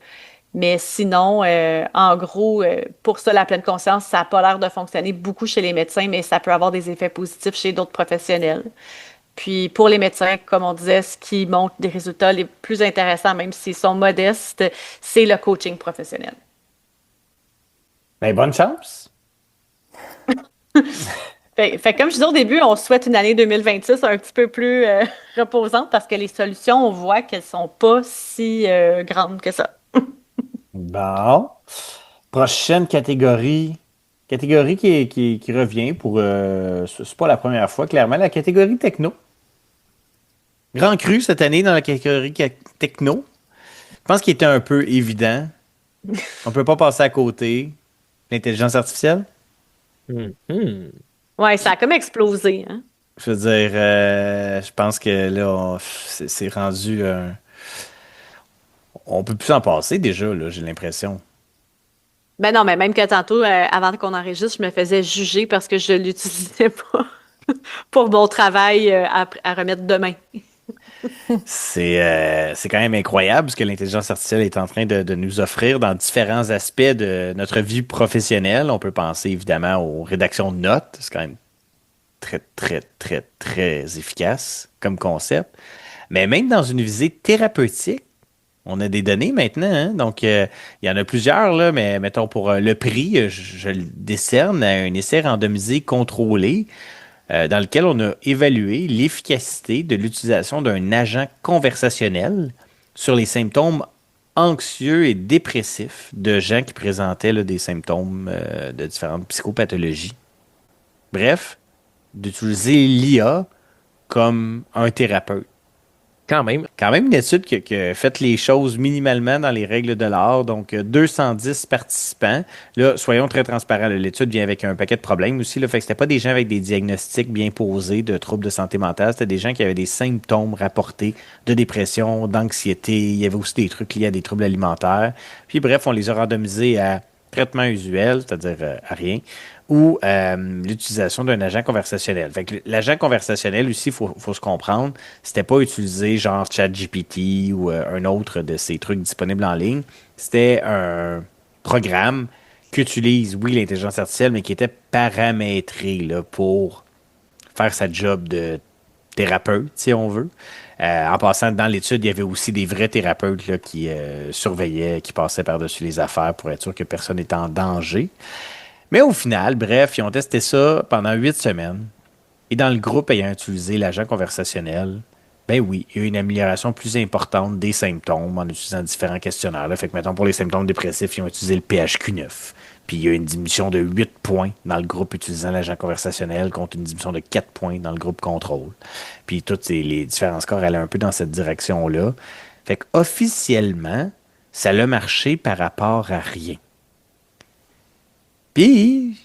[SPEAKER 5] Mais sinon, en gros, pour ça, la pleine conscience, ça n'a pas l'air de fonctionner beaucoup chez les médecins, mais ça peut avoir des effets positifs chez d'autres professionnels. Puis pour les médecins, comme on disait, ce qui montre des résultats les plus intéressants, même s'ils sont modestes, c'est le coaching professionnel.
[SPEAKER 3] Ben, bonne chance.
[SPEAKER 5] Fait comme je disais au début, on souhaite une année 2026 un petit peu plus reposante parce que les solutions, on voit qu'elles sont pas si grandes que ça.
[SPEAKER 3] Bon. Prochaine catégorie. Catégorie qui revient pour. C'est pas la première fois, clairement. La catégorie techno. Grand cru cette année dans la catégorie techno. Je pense qu'il était un peu évident. On peut pas passer à côté. L'intelligence artificielle.
[SPEAKER 4] Mhm.
[SPEAKER 5] Ouais, ça a comme explosé, hein?
[SPEAKER 3] Je veux dire, je pense que là, c'est rendu. On peut plus en passer déjà, là, j'ai l'impression.
[SPEAKER 5] Ben non, mais même que tantôt, avant qu'on enregistre, je me faisais juger parce que je l'utilisais pas pour mon travail à remettre demain.
[SPEAKER 3] C'est quand même incroyable ce que l'intelligence artificielle est en train de nous offrir dans différents aspects de notre vie professionnelle. On peut penser évidemment aux rédactions de notes. C'est quand même très, très, très, très efficace comme concept. Mais même dans une visée thérapeutique, on a des données maintenant, hein. Donc, il y en a plusieurs, là, mais mettons pour le prix, je le décerne à un essai randomisé contrôlé dans lequel on a évalué l'efficacité de l'utilisation d'un agent conversationnel sur les symptômes anxieux et dépressifs de gens qui présentaient là, des symptômes de différentes psychopathologies. Bref, d'utiliser l'IA comme un thérapeute.
[SPEAKER 4] Quand même.
[SPEAKER 3] Quand même une étude qui a fait les choses minimalement dans les règles de l'art. Donc, 210 participants. Là, soyons très transparents. Là, l'étude vient avec un paquet de problèmes aussi. Là, fait que c'était pas des gens avec des diagnostics bien posés de troubles de santé mentale. C'était des gens qui avaient des symptômes rapportés de dépression, d'anxiété. Il y avait aussi des trucs liés à des troubles alimentaires. Puis bref, on les a randomisés à traitement usuel, c'est-à-dire à rien, ou l'utilisation d'un agent conversationnel. Fait que l'agent conversationnel aussi, il faut se comprendre, c'était pas utilisé genre ChatGPT ou un autre de ces trucs disponibles en ligne. C'était un programme qui utilise, oui, l'intelligence artificielle, mais qui était paramétré là, pour faire sa job de thérapeute, si on veut. En passant, dans l'étude, il y avait aussi des vrais thérapeutes là, qui surveillaient, qui passaient par-dessus les affaires pour être sûr que personne n'était en danger. Mais au final, bref, ils ont testé ça pendant 8 semaines. Et dans le groupe ayant utilisé l'agent conversationnel, ben oui, il y a eu une amélioration plus importante des symptômes en utilisant différents questionnaires. Là. Fait que, mettons, pour les symptômes dépressifs, ils ont utilisé le PHQ-9. Puis il y a eu une diminution de 8 points dans le groupe utilisant l'agent conversationnel contre une diminution de 4 points dans le groupe contrôle. Puis tous les différents scores allaient un peu dans cette direction-là. Fait qu'officiellement, ça a marché par rapport à rien. Puis,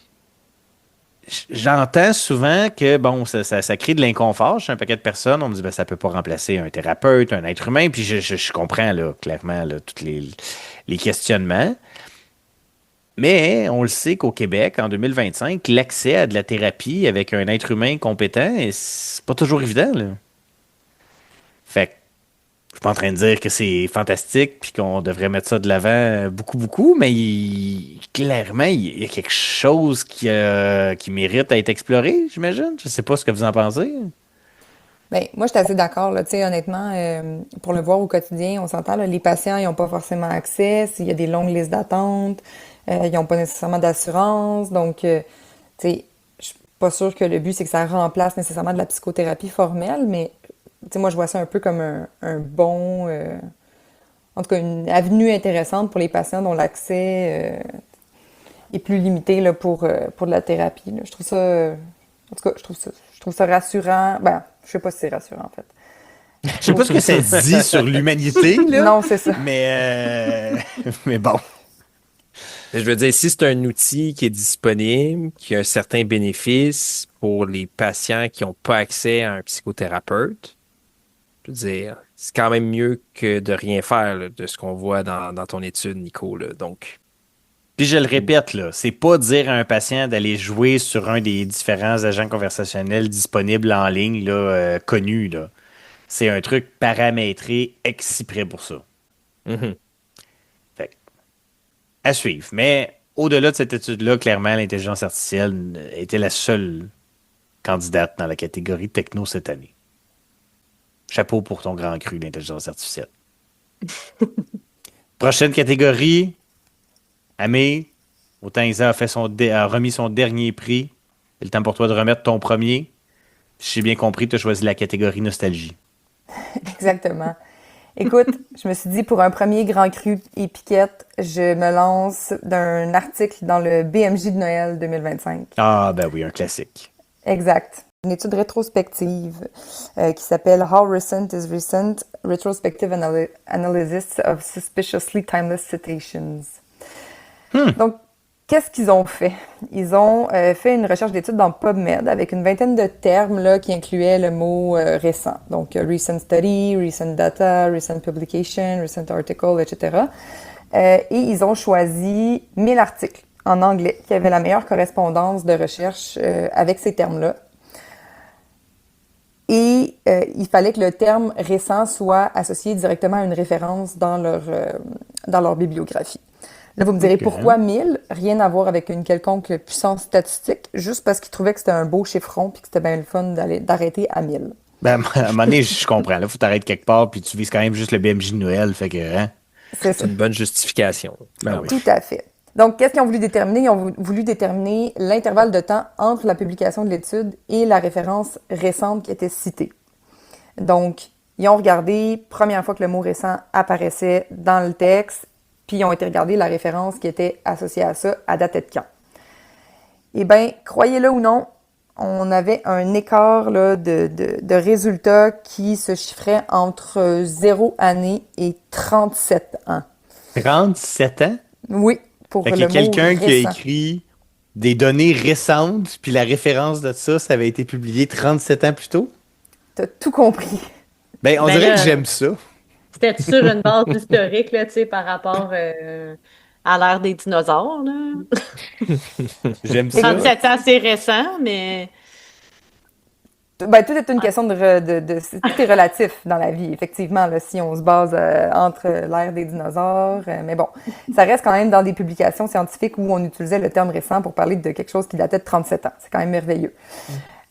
[SPEAKER 3] j'entends souvent que, bon, ça crée de l'inconfort chez un paquet de personnes. On me dit, ben, ça peut pas remplacer un thérapeute, un être humain. Puis, je comprends, là, clairement, là, tous les questionnements. Mais on le sait qu'au Québec, en 2025, l'accès à de la thérapie avec un être humain compétent, c'est pas toujours évident, là. Fait que, je suis pas en train de dire que c'est fantastique puis qu'on devrait mettre ça de l'avant beaucoup, beaucoup, mais clairement, il y a quelque chose qui mérite à être exploré, j'imagine. Je sais pas ce que vous en pensez.
[SPEAKER 6] Ben, moi, je suis assez d'accord, là. Tu sais, honnêtement, pour le voir au quotidien, on s'entend, là, les patients, ils n'ont pas forcément accès. Il y a des longues listes d'attente. Ils n'ont pas nécessairement d'assurance. Donc, tu sais, je suis pas sûre que le but, c'est que ça remplace nécessairement de la psychothérapie formelle, mais, tu sais, moi, je vois ça un peu comme un bon... en tout cas, une avenue intéressante pour les patients dont l'accès est plus limité, là, pour de la thérapie, là. Je trouve ça... en tout cas, je trouve ça rassurant. Ben, je sais pas si c'est rassurant, en fait.
[SPEAKER 3] Je sais pas ce que ça dit sur l'humanité, là.
[SPEAKER 6] Non, c'est ça.
[SPEAKER 3] Mais bon.
[SPEAKER 4] Je veux dire, si c'est un outil qui est disponible, qui a un certain bénéfice pour les patients qui n'ont pas accès à un psychothérapeute, je veux dire, c'est quand même mieux que de rien faire là, de ce qu'on voit dans ton étude, Nico. Là. Donc,
[SPEAKER 3] Puis je le répète, là, c'est pas dire à un patient d'aller jouer sur un des différents agents conversationnels disponibles en ligne, là, connus, là. C'est un truc paramétré exprès pour ça.
[SPEAKER 4] mhm.
[SPEAKER 3] Fait que, à suivre. Mais au-delà de cette étude-là, clairement, l'intelligence artificielle était la seule candidate dans la catégorie techno cette année. Chapeau pour ton grand cru d'intelligence artificielle. Prochaine catégorie, Amé, autant Isa a remis son dernier prix. C'est le temps pour toi de remettre ton premier. Si j'ai bien compris, tu as choisi la catégorie nostalgie.
[SPEAKER 6] Exactement. Écoute, je me suis dit, pour un premier grand cru épiquette, je me lance d'un article dans le BMJ de Noël 2025.
[SPEAKER 3] Ah, ben oui, un classique.
[SPEAKER 6] Exact. Une étude rétrospective qui s'appelle How Recent is Recent? Retrospective Analysis of Suspiciously Timeless Citations. Donc, qu'est-ce qu'ils ont fait? Ils ont fait une recherche d'études dans PubMed avec une vingtaine de termes là, qui incluaient le mot récent. Donc, recent study, recent data, recent publication, recent article, etc. Et ils ont choisi 1000 articles en anglais qui avaient la meilleure correspondance de recherche avec ces termes-là. Et il fallait que le terme récent soit associé directement à une référence dans leur bibliographie. Là, vous me direz pourquoi 1000? Rien à voir avec une quelconque puissance statistique, juste parce qu'ils trouvaient que c'était un beau chiffron puis que c'était bien le fun d'arrêter à 1000.
[SPEAKER 3] Ben, à un moment donné, je comprends. Là, faut t'arrêter quelque part puis tu vises quand même juste le BMJ de Noël. Fait que, hein?
[SPEAKER 6] C'est
[SPEAKER 4] C'est
[SPEAKER 6] ça.
[SPEAKER 4] une bonne justification.
[SPEAKER 3] Ben oui.
[SPEAKER 6] Tout à fait. Donc, qu'est-ce qu'ils ont voulu déterminer? Ils ont voulu déterminer l'intervalle de temps entre la publication de l'étude et la référence récente qui était citée. Donc, ils ont regardé, première fois que le mot récent apparaissait dans le texte, puis ils ont été regarder la référence qui était associée à ça, à dater de quand. Eh bien, croyez-le ou non, on avait un écart là, de résultats qui se chiffrait entre 0 année et 37 ans.
[SPEAKER 3] 37 ans?
[SPEAKER 6] Oui, pour
[SPEAKER 3] Fait
[SPEAKER 6] le
[SPEAKER 3] qu'il y a
[SPEAKER 6] mot
[SPEAKER 3] quelqu'un qui a
[SPEAKER 6] récent.
[SPEAKER 3] écrit des données récentes, puis la référence de ça avait été publié 37 ans plus tôt.
[SPEAKER 6] T'as tout compris.
[SPEAKER 3] Ben, on
[SPEAKER 5] Ben
[SPEAKER 3] dirait
[SPEAKER 5] là,
[SPEAKER 3] que j'aime ça.
[SPEAKER 5] C'était sur une base historique, là, tu sais, par rapport à l'ère des dinosaures, là.
[SPEAKER 3] J'aime ça.
[SPEAKER 5] 37 ans, c'est récent, mais
[SPEAKER 6] Ben, tout est une question tout est relatif dans la vie, effectivement, là, si on se base entre l'ère des dinosaures. Mais bon, ça reste quand même dans des publications scientifiques où on utilisait le terme récent pour parler de quelque chose qui datait de 37 ans. C'est quand même merveilleux.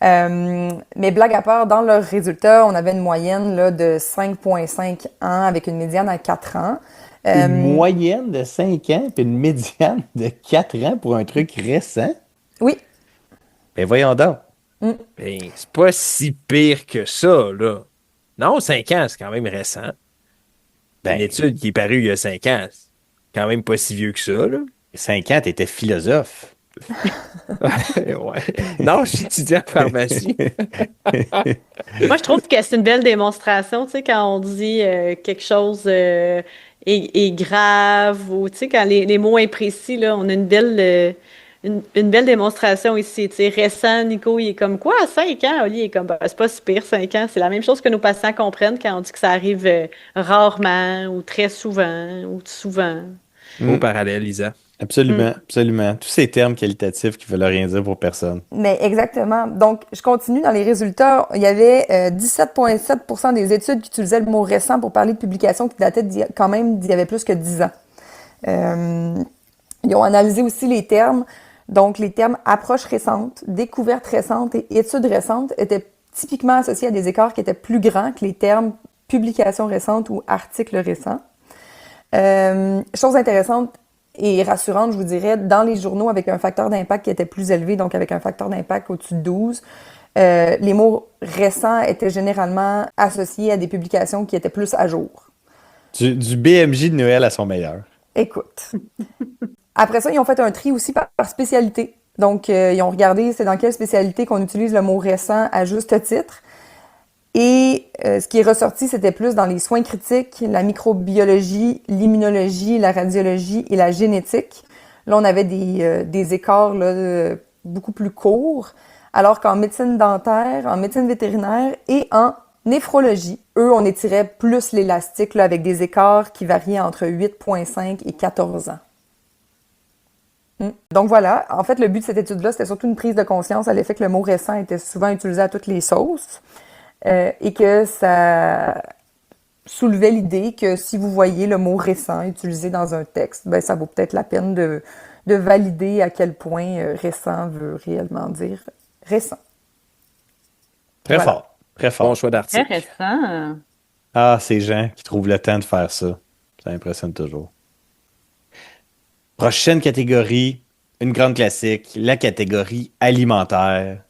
[SPEAKER 6] Mais blague à part, dans leurs résultats, on avait une moyenne là, de 5,5 ans avec une médiane à 4 ans.
[SPEAKER 3] Une moyenne de 5 ans puis une médiane de 4 ans pour un truc récent?
[SPEAKER 6] Oui.
[SPEAKER 3] Ben voyons donc.
[SPEAKER 4] Ben, c'est pas si pire que ça, là. Non, 5 ans, c'est quand même récent.
[SPEAKER 3] Ben,
[SPEAKER 4] Une étude qui est parue il y a 5 ans, c'est quand même pas si vieux que ça, là.
[SPEAKER 3] 5 ans, t'étais philosophe.
[SPEAKER 4] Ouais. Non, je suis étudiant en pharmacie.
[SPEAKER 5] moi, je trouve que c'est une belle démonstration, tu sais, quand on dit quelque chose est grave ou, tu sais, quand les mots imprécis, là, on a une belle démonstration ici. Tu sais, récent, Nico, il est comme quoi, à 5 ans? Oli, il est comme, ben, c'est pas si pire, 5 ans. C'est la même chose que nos patients comprennent quand on dit que ça arrive rarement ou très souvent ou souvent.
[SPEAKER 4] Beau parallèle, Lisa.
[SPEAKER 3] Absolument, absolument. Tous ces termes qualitatifs qui veulent rien dire pour personne.
[SPEAKER 6] Mais exactement. Donc, je continue dans les résultats. Il y avait 17,7% des études qui utilisaient le mot récent pour parler de publications qui dataient quand même d'il y avait plus que 10 ans. Ils ont analysé aussi les termes. Donc, les termes approche récente, découverte récente et études récentes étaient typiquement associés à des écarts qui étaient plus grands que les termes publication récente ou article récent. Chose intéressante et rassurante, je vous dirais, dans les journaux avec un facteur d'impact qui était plus élevé, donc avec un facteur d'impact au-dessus de 12, les mots récents étaient généralement associés à des publications qui étaient plus à jour.
[SPEAKER 3] Du BMJ de Noël à son meilleur.
[SPEAKER 6] Écoute. Après ça, ils ont fait un tri aussi par spécialité. Donc, ils ont regardé c'est dans quelle spécialité qu'on utilise le mot récent à juste titre. Et ce qui est ressorti, c'était plus dans les soins critiques, la microbiologie, l'immunologie, la radiologie et la génétique. Là, on avait des écarts là, beaucoup plus courts, alors qu'en médecine dentaire, en médecine vétérinaire et en néphrologie, eux, on étirait plus l'élastique là, avec des écarts qui variaient entre 8,5 et 14 ans. Donc voilà, en fait, le but de cette étude-là, c'était surtout une prise de conscience à l'effet que le mot récent était souvent utilisé à toutes les sauces et que ça soulevait l'idée que si vous voyez le mot récent utilisé dans un texte, ben ça vaut peut-être la peine de valider à quel point récent veut réellement dire récent.
[SPEAKER 3] Très
[SPEAKER 6] Voilà.
[SPEAKER 3] fort, très fort.
[SPEAKER 4] Bon choix d'article.
[SPEAKER 5] Intéressant.
[SPEAKER 3] Ah, ces gens qui trouvent le temps de faire ça. Ça impressionne toujours. Prochaine catégorie, une grande classique, la catégorie alimentaire.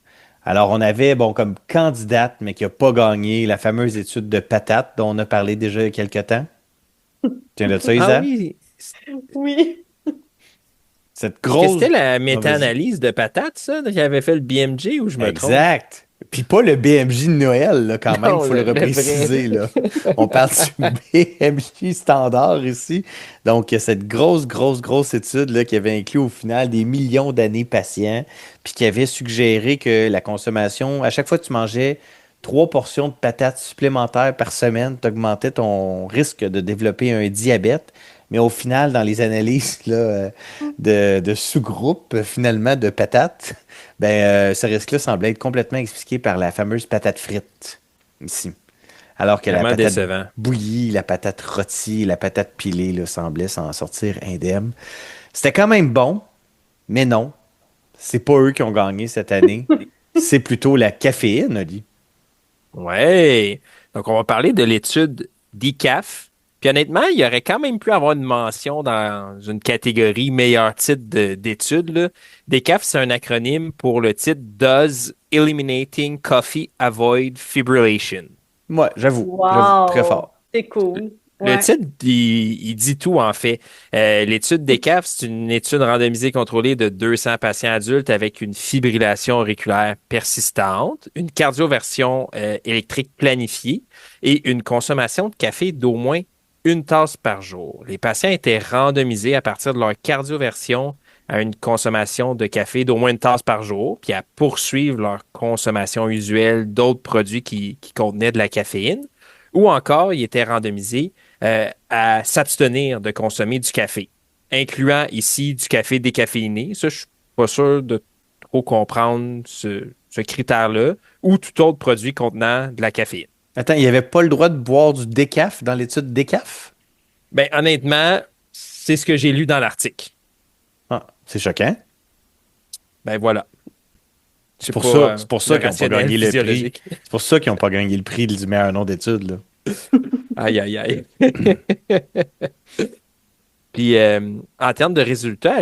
[SPEAKER 3] Alors, on avait, bon, comme candidate, mais qui n'a pas gagné, la fameuse étude de patates dont on a parlé déjà il y a quelques temps. Tiens, de ça, Isa?
[SPEAKER 4] Ah oui.
[SPEAKER 5] Oui.
[SPEAKER 3] Cette
[SPEAKER 4] Qu'est-ce
[SPEAKER 3] grosse...
[SPEAKER 4] que c'était la
[SPEAKER 3] Ah, vas-y.
[SPEAKER 4] méta-analyse de patates, ça, qui avait fait le BMJ ou je me trompe?
[SPEAKER 3] Exact. Puis pas le BMJ de Noël, là, quand même,
[SPEAKER 4] Non,
[SPEAKER 3] il faut le
[SPEAKER 4] le
[SPEAKER 3] repréciser. Là. On parle du BMJ standard ici. Donc, cette grosse étude là, qui avait inclus au final des millions d'années patients, puis qui avait suggéré que la consommation, à chaque fois que tu mangeais 3 portions de patates supplémentaires par semaine, tu augmentais ton risque de développer un diabète. Mais au final, dans les analyses là, de sous-groupes, finalement, de patates, ce risque-là semblait être complètement expliqué par la fameuse patate frite, ici. Alors que la
[SPEAKER 4] Vraiment
[SPEAKER 3] patate
[SPEAKER 4] décevant.
[SPEAKER 3] bouillie, la patate rôtie, la patate pilée là, semblaient s'en sortir indemnes. C'était quand même bon, mais non. C'est pas eux qui ont gagné cette année. C'est plutôt la caféine, Oli.
[SPEAKER 4] Ouais. Donc, on va parler de l'étude DICAF. Puis honnêtement, il y aurait quand même pu avoir une mention dans une catégorie meilleur titre d'étude, là. DICAF, c'est un acronyme pour le titre Does Eliminating Coffee Avoid Fibrillation?
[SPEAKER 3] Ouais, j'avoue.
[SPEAKER 5] Wow.
[SPEAKER 3] Très fort.
[SPEAKER 5] C'est cool.
[SPEAKER 4] Le
[SPEAKER 5] Ouais.
[SPEAKER 4] titre, il dit tout, en fait. L'étude DECAF, c'est une étude randomisée contrôlée de 200 patients adultes avec une fibrillation auriculaire persistante, une cardioversion électrique planifiée et une consommation de café d'au moins 1 tasse par jour. Les patients étaient randomisés à partir de leur cardioversion à une consommation de café d'au moins 1 tasse par jour, puis à poursuivre leur consommation usuelle d'autres produits qui contenaient de la caféine, ou encore, ils étaient randomisés à s'abstenir de consommer du café. incluant ici du café décaféiné. Ça, je suis pas sûr de trop comprendre ce critère-là, ou tout autre produit contenant de la caféine.
[SPEAKER 3] Attends, il n'y avait pas le droit de boire du décaf dans l'étude décaf?
[SPEAKER 4] Ben, honnêtement, c'est ce que j'ai lu dans l'article.
[SPEAKER 3] Ah, c'est choquant.
[SPEAKER 4] Ben voilà.
[SPEAKER 3] C'est pour ça, c'est pour ça qu'ils n'ont pas gagné le prix.
[SPEAKER 4] physiologique.
[SPEAKER 3] C'est pour ça qu'ils n'ont pas gagné le prix du meilleur nom d'études, là.
[SPEAKER 4] Aïe, aïe, aïe. Puis, en termes de résultats,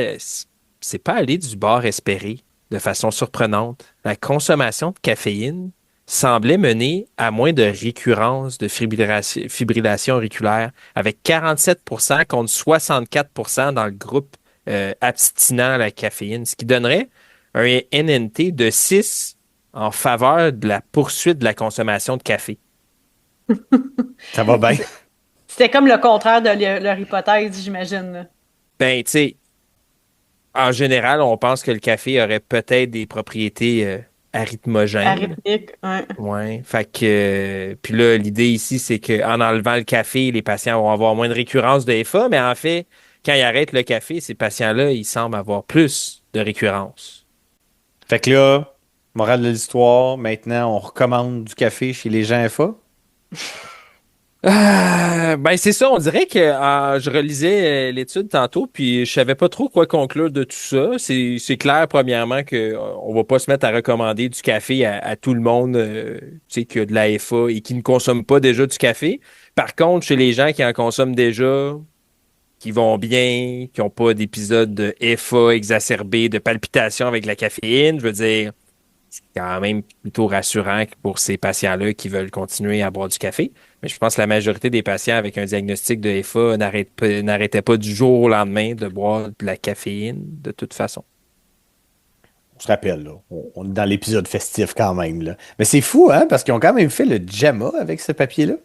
[SPEAKER 4] c'est pas allé du bord espéré de façon surprenante. La consommation de caféine semblait mener à moins de récurrence de fibrillation auriculaire, avec 47% contre 64% dans le groupe abstinent à la caféine, ce qui donnerait un NNT de 6 en faveur de la poursuite de la consommation de café.
[SPEAKER 3] Ça va bien.
[SPEAKER 5] C'était comme le contraire de leur hypothèse, j'imagine. Là.
[SPEAKER 4] Ben, tu sais, en général, on pense que le café aurait peut-être des propriétés arythmogènes.
[SPEAKER 5] Arythmique, ouais.
[SPEAKER 4] Ouais. Fait que, puis là, l'idée ici, c'est qu'en enlevant le café, les patients vont avoir moins de récurrence de FA, mais en fait, quand ils arrêtent le café, ces patients-là, ils semblent avoir plus de récurrence.
[SPEAKER 3] Fait que là, morale de l'histoire, maintenant, on recommande du café chez les gens FA.
[SPEAKER 4] Ben c'est ça, on dirait que je relisais l'étude tantôt, puis je savais pas trop quoi conclure de tout ça. C'est clair, premièrement, que on va pas se mettre à recommander du café à tout le monde tu sais, qui a de la FA et qui ne consomme pas déjà du café. Par contre, chez les gens qui en consomment déjà, qui vont bien, qui n'ont pas d'épisode de FA exacerbé, de palpitations avec la caféine, je veux dire, c'est quand même plutôt rassurant pour ces patients-là qui veulent continuer à boire du café. Mais je pense que la majorité des patients avec un diagnostic de FA n'arrêtaient pas du jour au lendemain de boire de la caféine, de toute façon.
[SPEAKER 3] On se rappelle, là. On est dans l'épisode festif quand même, là. Mais c'est fou, hein, parce qu'ils ont quand même fait le JAMA avec ce papier-là.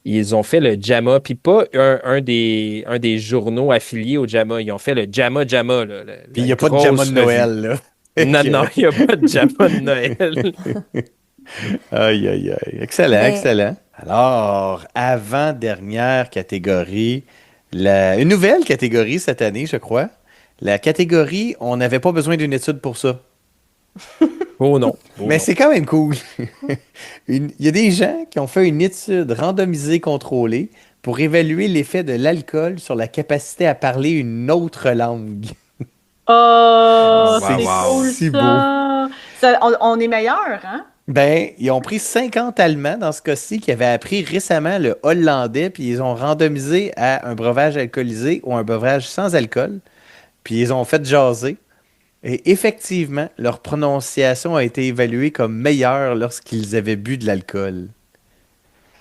[SPEAKER 4] Ils ont fait le JAMA, puis pas un des journaux affiliés au JAMA. Ils ont fait le JAMA. Là,
[SPEAKER 3] Puis il n'y a pas de JAMA de Noël, là.
[SPEAKER 4] Non, il n'y a pas de JAMA de Noël.
[SPEAKER 3] Aïe, aïe, aïe. Excellent, excellent. Alors, avant-dernière catégorie, une nouvelle catégorie cette année, je crois. La catégorie, on n'avait pas besoin d'une étude pour ça.
[SPEAKER 4] Oh non.
[SPEAKER 3] Mais c'est quand même cool. Il y a des gens qui ont fait une étude randomisée contrôlée pour évaluer l'effet de l'alcool sur la capacité à parler une autre langue.
[SPEAKER 5] Oh,
[SPEAKER 4] Wow,
[SPEAKER 5] c'est
[SPEAKER 4] wow.
[SPEAKER 5] cool
[SPEAKER 3] Si
[SPEAKER 5] ça. On est meilleur, hein?
[SPEAKER 3] Ben, ils ont pris 50 Allemands dans ce cas-ci qui avaient appris récemment le hollandais, puis ils ont randomisé à un breuvage alcoolisé ou un breuvage sans alcool, puis ils ont fait jaser. Et effectivement, leur prononciation a été évaluée comme meilleure lorsqu'ils avaient bu de l'alcool.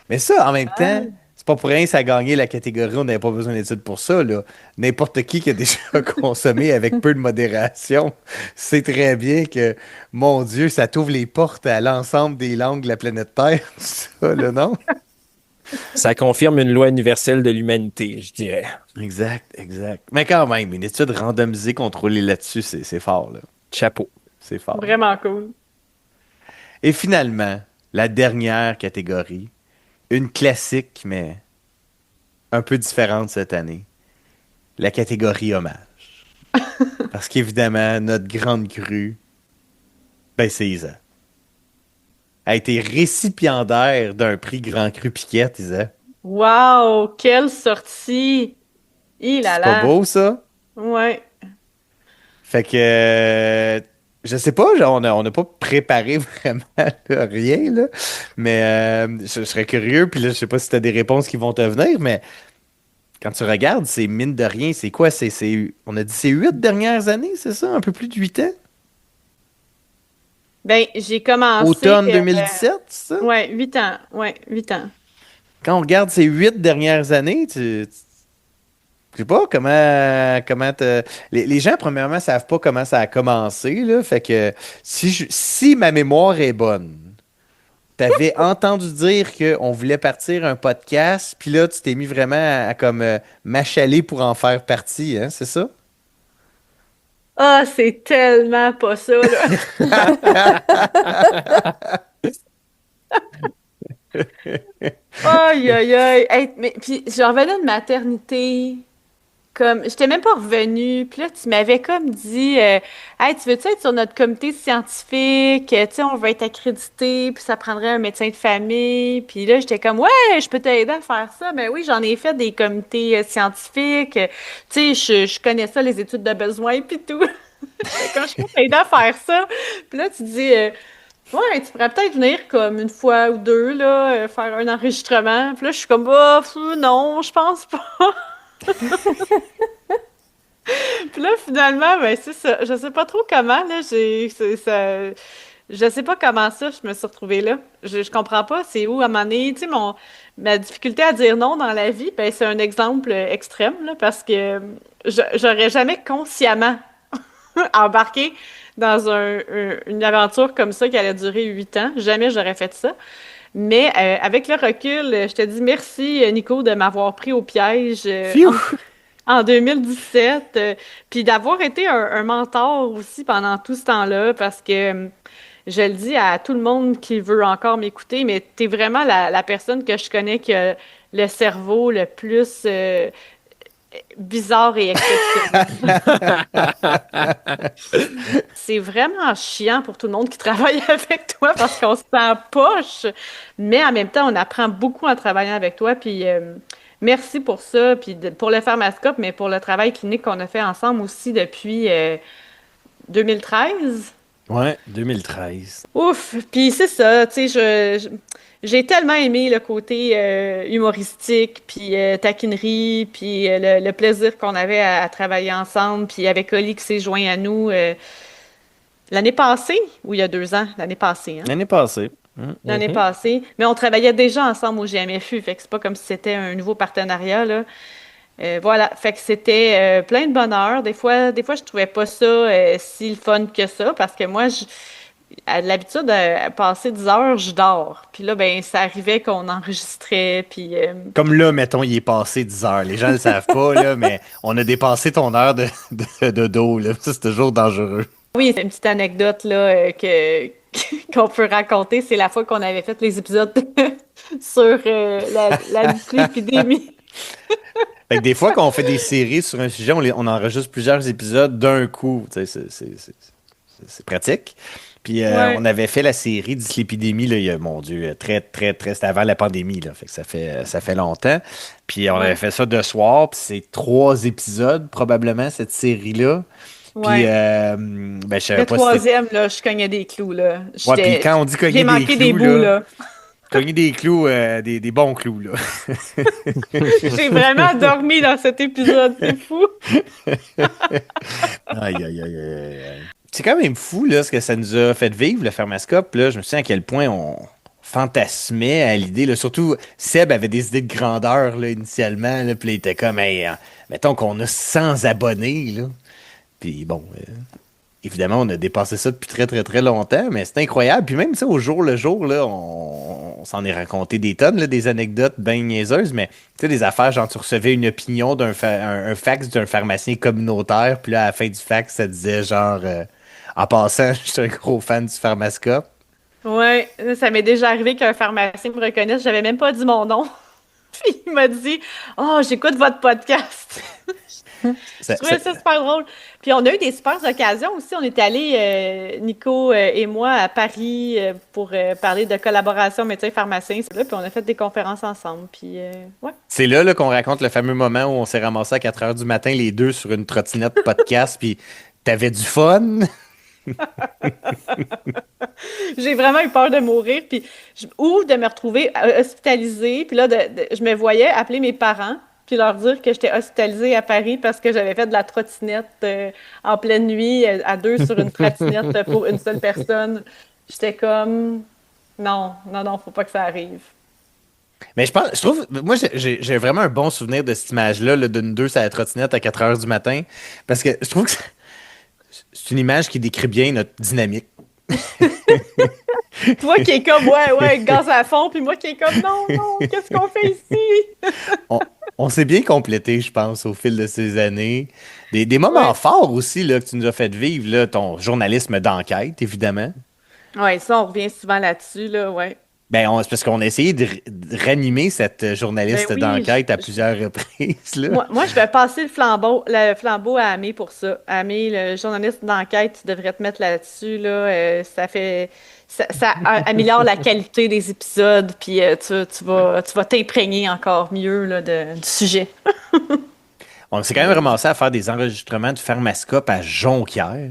[SPEAKER 3] Mais ça, en même temps, c'est pas pour rien que ça a gagné la catégorie, on n'avait pas besoin d'études pour ça, là. N'importe qui a déjà consommé avec peu de modération sait très bien que, mon Dieu, ça t'ouvre les portes à l'ensemble des langues de la planète Terre, ça, là, non?
[SPEAKER 4] Ça confirme une loi universelle de l'humanité, je dirais.
[SPEAKER 3] Exact, exact. Mais quand même, une étude randomisée contrôlée là-dessus, c'est fort, là.
[SPEAKER 4] Chapeau.
[SPEAKER 3] C'est fort.
[SPEAKER 5] Vraiment cool.
[SPEAKER 3] Et finalement, la dernière catégorie, une classique, mais un peu différente cette année. La catégorie hommage. Parce qu'évidemment, notre grande crue, ben c'est Isa. A été récipiendaire d'un prix Grand Cru Piquette, Isa.
[SPEAKER 5] Wow, quelle sortie! Il a
[SPEAKER 3] C'est pas beau, ça?
[SPEAKER 5] Ouais.
[SPEAKER 3] Fait que, je sais pas, genre, on n'a pas préparé vraiment là, rien, là. Mais je serais curieux, puis là, je sais pas si tu as des réponses qui vont te venir, mais quand tu regardes, c'est mine de rien, c'est quoi? On a dit c'est 8 dernières années, c'est ça? Un peu plus de 8 ans?
[SPEAKER 5] Ben, j'ai commencé...
[SPEAKER 3] Automne 2017, c'est ça?
[SPEAKER 5] Ouais, 8 ans. Ouais, 8 ans.
[SPEAKER 3] Quand on regarde ces 8 dernières années, je sais pas les gens, premièrement, savent pas comment ça a commencé, là. Fait que si ma mémoire est bonne, t'avais entendu dire qu'on voulait partir un podcast, puis là, tu t'es mis vraiment à comme m'achaler pour en faire partie, hein, c'est ça?
[SPEAKER 5] Ah, c'est tellement pas ça, là. Aïe, aïe, aïe. Hey, mais puis, je revenais de maternité. comme, j'étais même pas revenue. Puis là, tu m'avais comme dit, hey, tu veux-tu être sur notre comité scientifique? Tu sais, on va être accrédité, puis ça prendrait un médecin de famille. Puis là, j'étais comme, ouais, je peux t'aider à faire ça. Mais oui, j'en ai fait des comités scientifiques. Tu sais, je connais ça, les études de besoin, puis tout. Quand je peux t'aider à faire ça. Puis là, tu dis, ouais, tu pourrais peut-être venir comme une fois ou deux, là, faire un enregistrement. Puis là, je suis comme, bah, non, je pense pas. Puis là, finalement, ben, c'est ça. Je sais pas trop comment, là, je sais pas comment ça, je me suis retrouvée là. Je comprends pas, c'est où, à un moment donné, tu sais, ma difficulté à dire non dans la vie, ben, c'est un exemple extrême, là, parce que j'aurais jamais consciemment embarqué dans une aventure comme ça qui allait durer 8 ans. Jamais j'aurais fait ça. Mais avec le recul, je te dis merci, Nico, de m'avoir pris au piège en 2017, puis d'avoir été un mentor aussi pendant tout ce temps-là, parce que je le dis à tout le monde qui veut encore m'écouter, mais t'es vraiment la personne que je connais qui a le cerveau le plus bizarre et exceptionnel. C'est vraiment chiant pour tout le monde qui travaille avec toi parce qu'on se sent poche, mais en même temps, on apprend beaucoup en travaillant avec toi. Puis merci pour ça, puis pour le Pharmascope, mais pour le travail clinique qu'on a fait ensemble aussi depuis 2013.
[SPEAKER 3] Ouais, 2013.
[SPEAKER 5] Ouf! Puis c'est ça, tu sais, j'ai tellement aimé le côté humoristique, puis taquinerie, puis le plaisir qu'on avait à travailler ensemble, puis avec Oli qui s'est joint à nous l'année passée, ou il y a 2 ans? L'année passée, hein?
[SPEAKER 3] L'année passée.
[SPEAKER 5] L'année passée. Mais on travaillait déjà ensemble au GMFU, fait que c'est pas comme si c'était un nouveau partenariat, là. Voilà, fait que c'était plein de bonheur. Des fois, je trouvais pas ça si le fun que ça, parce que moi, à l'habitude, à passer 10 heures, je dors. Puis là, ben, ça arrivait qu'on enregistrait, puis...
[SPEAKER 3] Comme là, mettons, il est passé 10 heures. Les gens ne le savent pas, là, mais on a dépassé ton heure de dos. Là. Ça, c'est toujours dangereux.
[SPEAKER 5] Oui, c'est une petite anecdote là, qu'on peut raconter. C'est la fois qu'on avait fait les épisodes sur la dyslipidémie.
[SPEAKER 3] Fait que des fois, quand on fait des séries sur un sujet, on enregistre plusieurs épisodes d'un coup. Tu sais, c'est pratique. Puis
[SPEAKER 5] Ouais.
[SPEAKER 3] on avait fait la série Dyslipidémie, là, il y a, mon Dieu, très, très, très, c'était avant la pandémie, là. Fait que ça fait longtemps. Puis on avait fait ça de soir, puis c'est 3 épisodes, probablement, cette série-là. Puis,
[SPEAKER 5] Ouais.
[SPEAKER 3] ben, je savais
[SPEAKER 5] Le
[SPEAKER 3] pas
[SPEAKER 5] troisième, là, je cognais des clous, là.
[SPEAKER 3] Ouais, puis quand on dit cogner
[SPEAKER 5] J'ai
[SPEAKER 3] des
[SPEAKER 5] manqué des
[SPEAKER 3] clous,
[SPEAKER 5] bouts,
[SPEAKER 3] là,
[SPEAKER 5] là.
[SPEAKER 3] cogner des clous, des bons clous, là.
[SPEAKER 5] J'ai vraiment dormi dans cet épisode, c'est fou.
[SPEAKER 3] Aïe, aïe, aïe, aïe, aïe. C'est quand même fou, là, ce que ça nous a fait vivre, le Pharmascope. Là. Je me souviens à quel point on fantasmait à l'idée. Là. Surtout, Seb avait des idées de grandeur, là, initialement. Là, puis là, il était comme, hey, mettons qu'on a 100 abonnés, là. Puis bon, évidemment, on a dépassé ça depuis très, très, très longtemps, mais c'est incroyable. Puis même, tu sais, au jour le jour, là, on s'en est raconté des tonnes, là, des anecdotes bien niaiseuses, mais tu sais, des affaires, genre, tu recevais une opinion un fax d'un pharmacien communautaire, puis là, à la fin du fax, ça disait genre, en passant, je suis un gros fan du Pharmascope.
[SPEAKER 5] Ouais, ça m'est déjà arrivé qu'un pharmacien me reconnaisse. J'avais même pas dit mon nom. Puis il m'a dit, oh, j'écoute votre podcast. Je trouvais ça super drôle. Puis on a eu des super occasions aussi. On est allés, Nico et moi, à Paris pour parler de collaboration médecin-pharmacien. Puis on a fait des conférences ensemble. Puis ouais.
[SPEAKER 3] C'est là, qu'on raconte le fameux moment où on s'est ramassé à 4 heures du matin, les deux, sur une trottinette podcast, puis t'avais du fun.
[SPEAKER 5] J'ai vraiment eu peur de mourir, puis ou de me retrouver hospitalisée. Puis là, je me voyais appeler mes parents, puis leur dire que j'étais hospitalisée à Paris parce que j'avais fait de la trottinette en pleine nuit, à 2 sur une trottinette pour une seule personne. J'étais comme, non, faut pas que ça arrive.
[SPEAKER 3] Mais je trouve, moi, j'ai vraiment un bon souvenir de cette image-là, là, d'une 2 sur la trottinette à 4 heures du matin, parce que je trouve que c'est une image qui décrit bien notre dynamique.
[SPEAKER 5] Toi qui es comme, ouais, gaz à fond, puis moi qui est comme, non, qu'est-ce qu'on fait ici?
[SPEAKER 3] On s'est bien complété, je pense, au fil de ces années. Des moments forts aussi là, que tu nous as fait vivre, là, ton journalisme d'enquête, évidemment.
[SPEAKER 5] Ouais, ça, on revient souvent là-dessus, là, ouais.
[SPEAKER 3] C'est parce qu'on a essayé de ranimer cette journaliste
[SPEAKER 5] Ben oui,
[SPEAKER 3] d'enquête à plusieurs reprises. Là.
[SPEAKER 5] Moi, je vais passer le flambeau à Amé pour ça. Amé, le journaliste d'enquête, tu devrais te mettre là-dessus. Là. Ça améliore la qualité des épisodes, puis tu vas t'imprégner encore mieux là, du sujet.
[SPEAKER 3] On s'est quand même ramassé à faire des enregistrements de Pharmascope à Jonquière.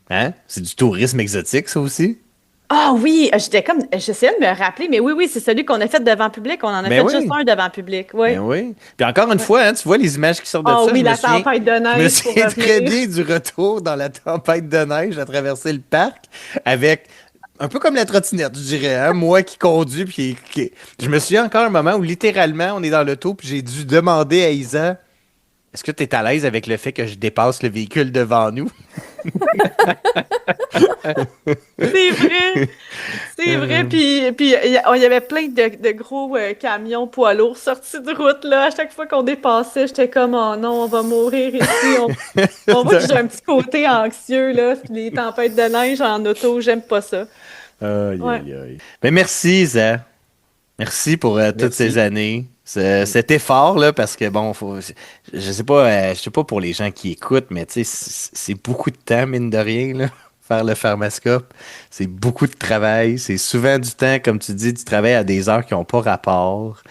[SPEAKER 3] Hein? C'est du tourisme exotique, ça aussi?
[SPEAKER 5] Ah oui, j'essayais de me rappeler, mais oui, c'est celui qu'on a fait devant public. On en a
[SPEAKER 3] Ben
[SPEAKER 5] fait
[SPEAKER 3] oui.
[SPEAKER 5] juste un devant public, oui.
[SPEAKER 3] Ben oui. Puis encore une fois, hein, tu vois les images qui sortent de
[SPEAKER 5] Ah
[SPEAKER 3] ça.
[SPEAKER 5] oui,
[SPEAKER 3] je me
[SPEAKER 5] la
[SPEAKER 3] souviens-
[SPEAKER 5] tempête de
[SPEAKER 3] Je me
[SPEAKER 5] neige.
[SPEAKER 3] souviens
[SPEAKER 5] pour
[SPEAKER 3] très
[SPEAKER 5] revenir.
[SPEAKER 3] bien du retour dans la tempête de neige à traverser le parc avec un peu comme la trottinette, je dirais. Hein? Moi qui conduis. Je me souviens encore un moment où littéralement on est dans l'auto puis j'ai dû demander à Isa est-ce que tu es à l'aise avec le fait que je dépasse le véhicule devant nous?
[SPEAKER 5] C'est vrai. C'est vrai. Puis il y avait plein de gros camions poids lourds sortis de route. Là. À chaque fois qu'on dépassait, j'étais comme, oh non, on va mourir ici. On voit que j'ai un petit côté anxieux. Là. Les tempêtes de neige en auto, j'aime pas ça.
[SPEAKER 3] Aïe,
[SPEAKER 5] Ouais.
[SPEAKER 3] aïe, aïe. Mais merci, Isa. Merci pour toutes
[SPEAKER 4] Merci.
[SPEAKER 3] ces années. Cet effort, là, parce que bon, je sais pas pour les gens qui écoutent, mais tu sais, c'est beaucoup de temps, mine de rien, là, faire le Pharmascope. C'est beaucoup de travail. C'est souvent du temps, comme tu dis, du travail à des heures qui n'ont pas rapport.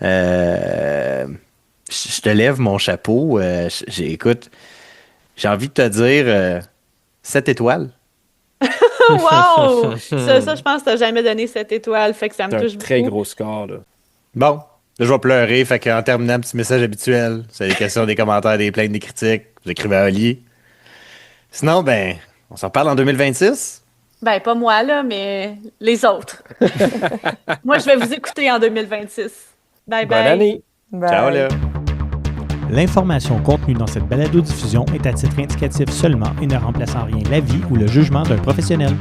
[SPEAKER 3] Je te lève mon chapeau. Écoute, j'ai envie de te dire 7 étoiles.
[SPEAKER 5] Wow! Ça, je pense que t'as jamais donné cette étoile. Fait que ça me
[SPEAKER 4] C'est
[SPEAKER 5] touche
[SPEAKER 4] un très
[SPEAKER 5] beaucoup.
[SPEAKER 4] gros score, là.
[SPEAKER 3] Bon, là, je vais pleurer. Fait qu'en terminant, petit message habituel. C'est des questions, des commentaires, des plaintes, des critiques. Vous écrivez à Oli. Sinon, ben, on s'en parle en 2026.
[SPEAKER 5] Ben, pas moi, là, mais les autres. Moi, je vais vous écouter en 2026. Bye
[SPEAKER 4] Bonne
[SPEAKER 5] bye.
[SPEAKER 4] année!
[SPEAKER 3] Ciao,
[SPEAKER 6] Bye.
[SPEAKER 3] là.
[SPEAKER 1] L'information contenue dans cette balado-diffusion est à titre indicatif seulement et ne remplace en rien l'avis ou le jugement d'un professionnel.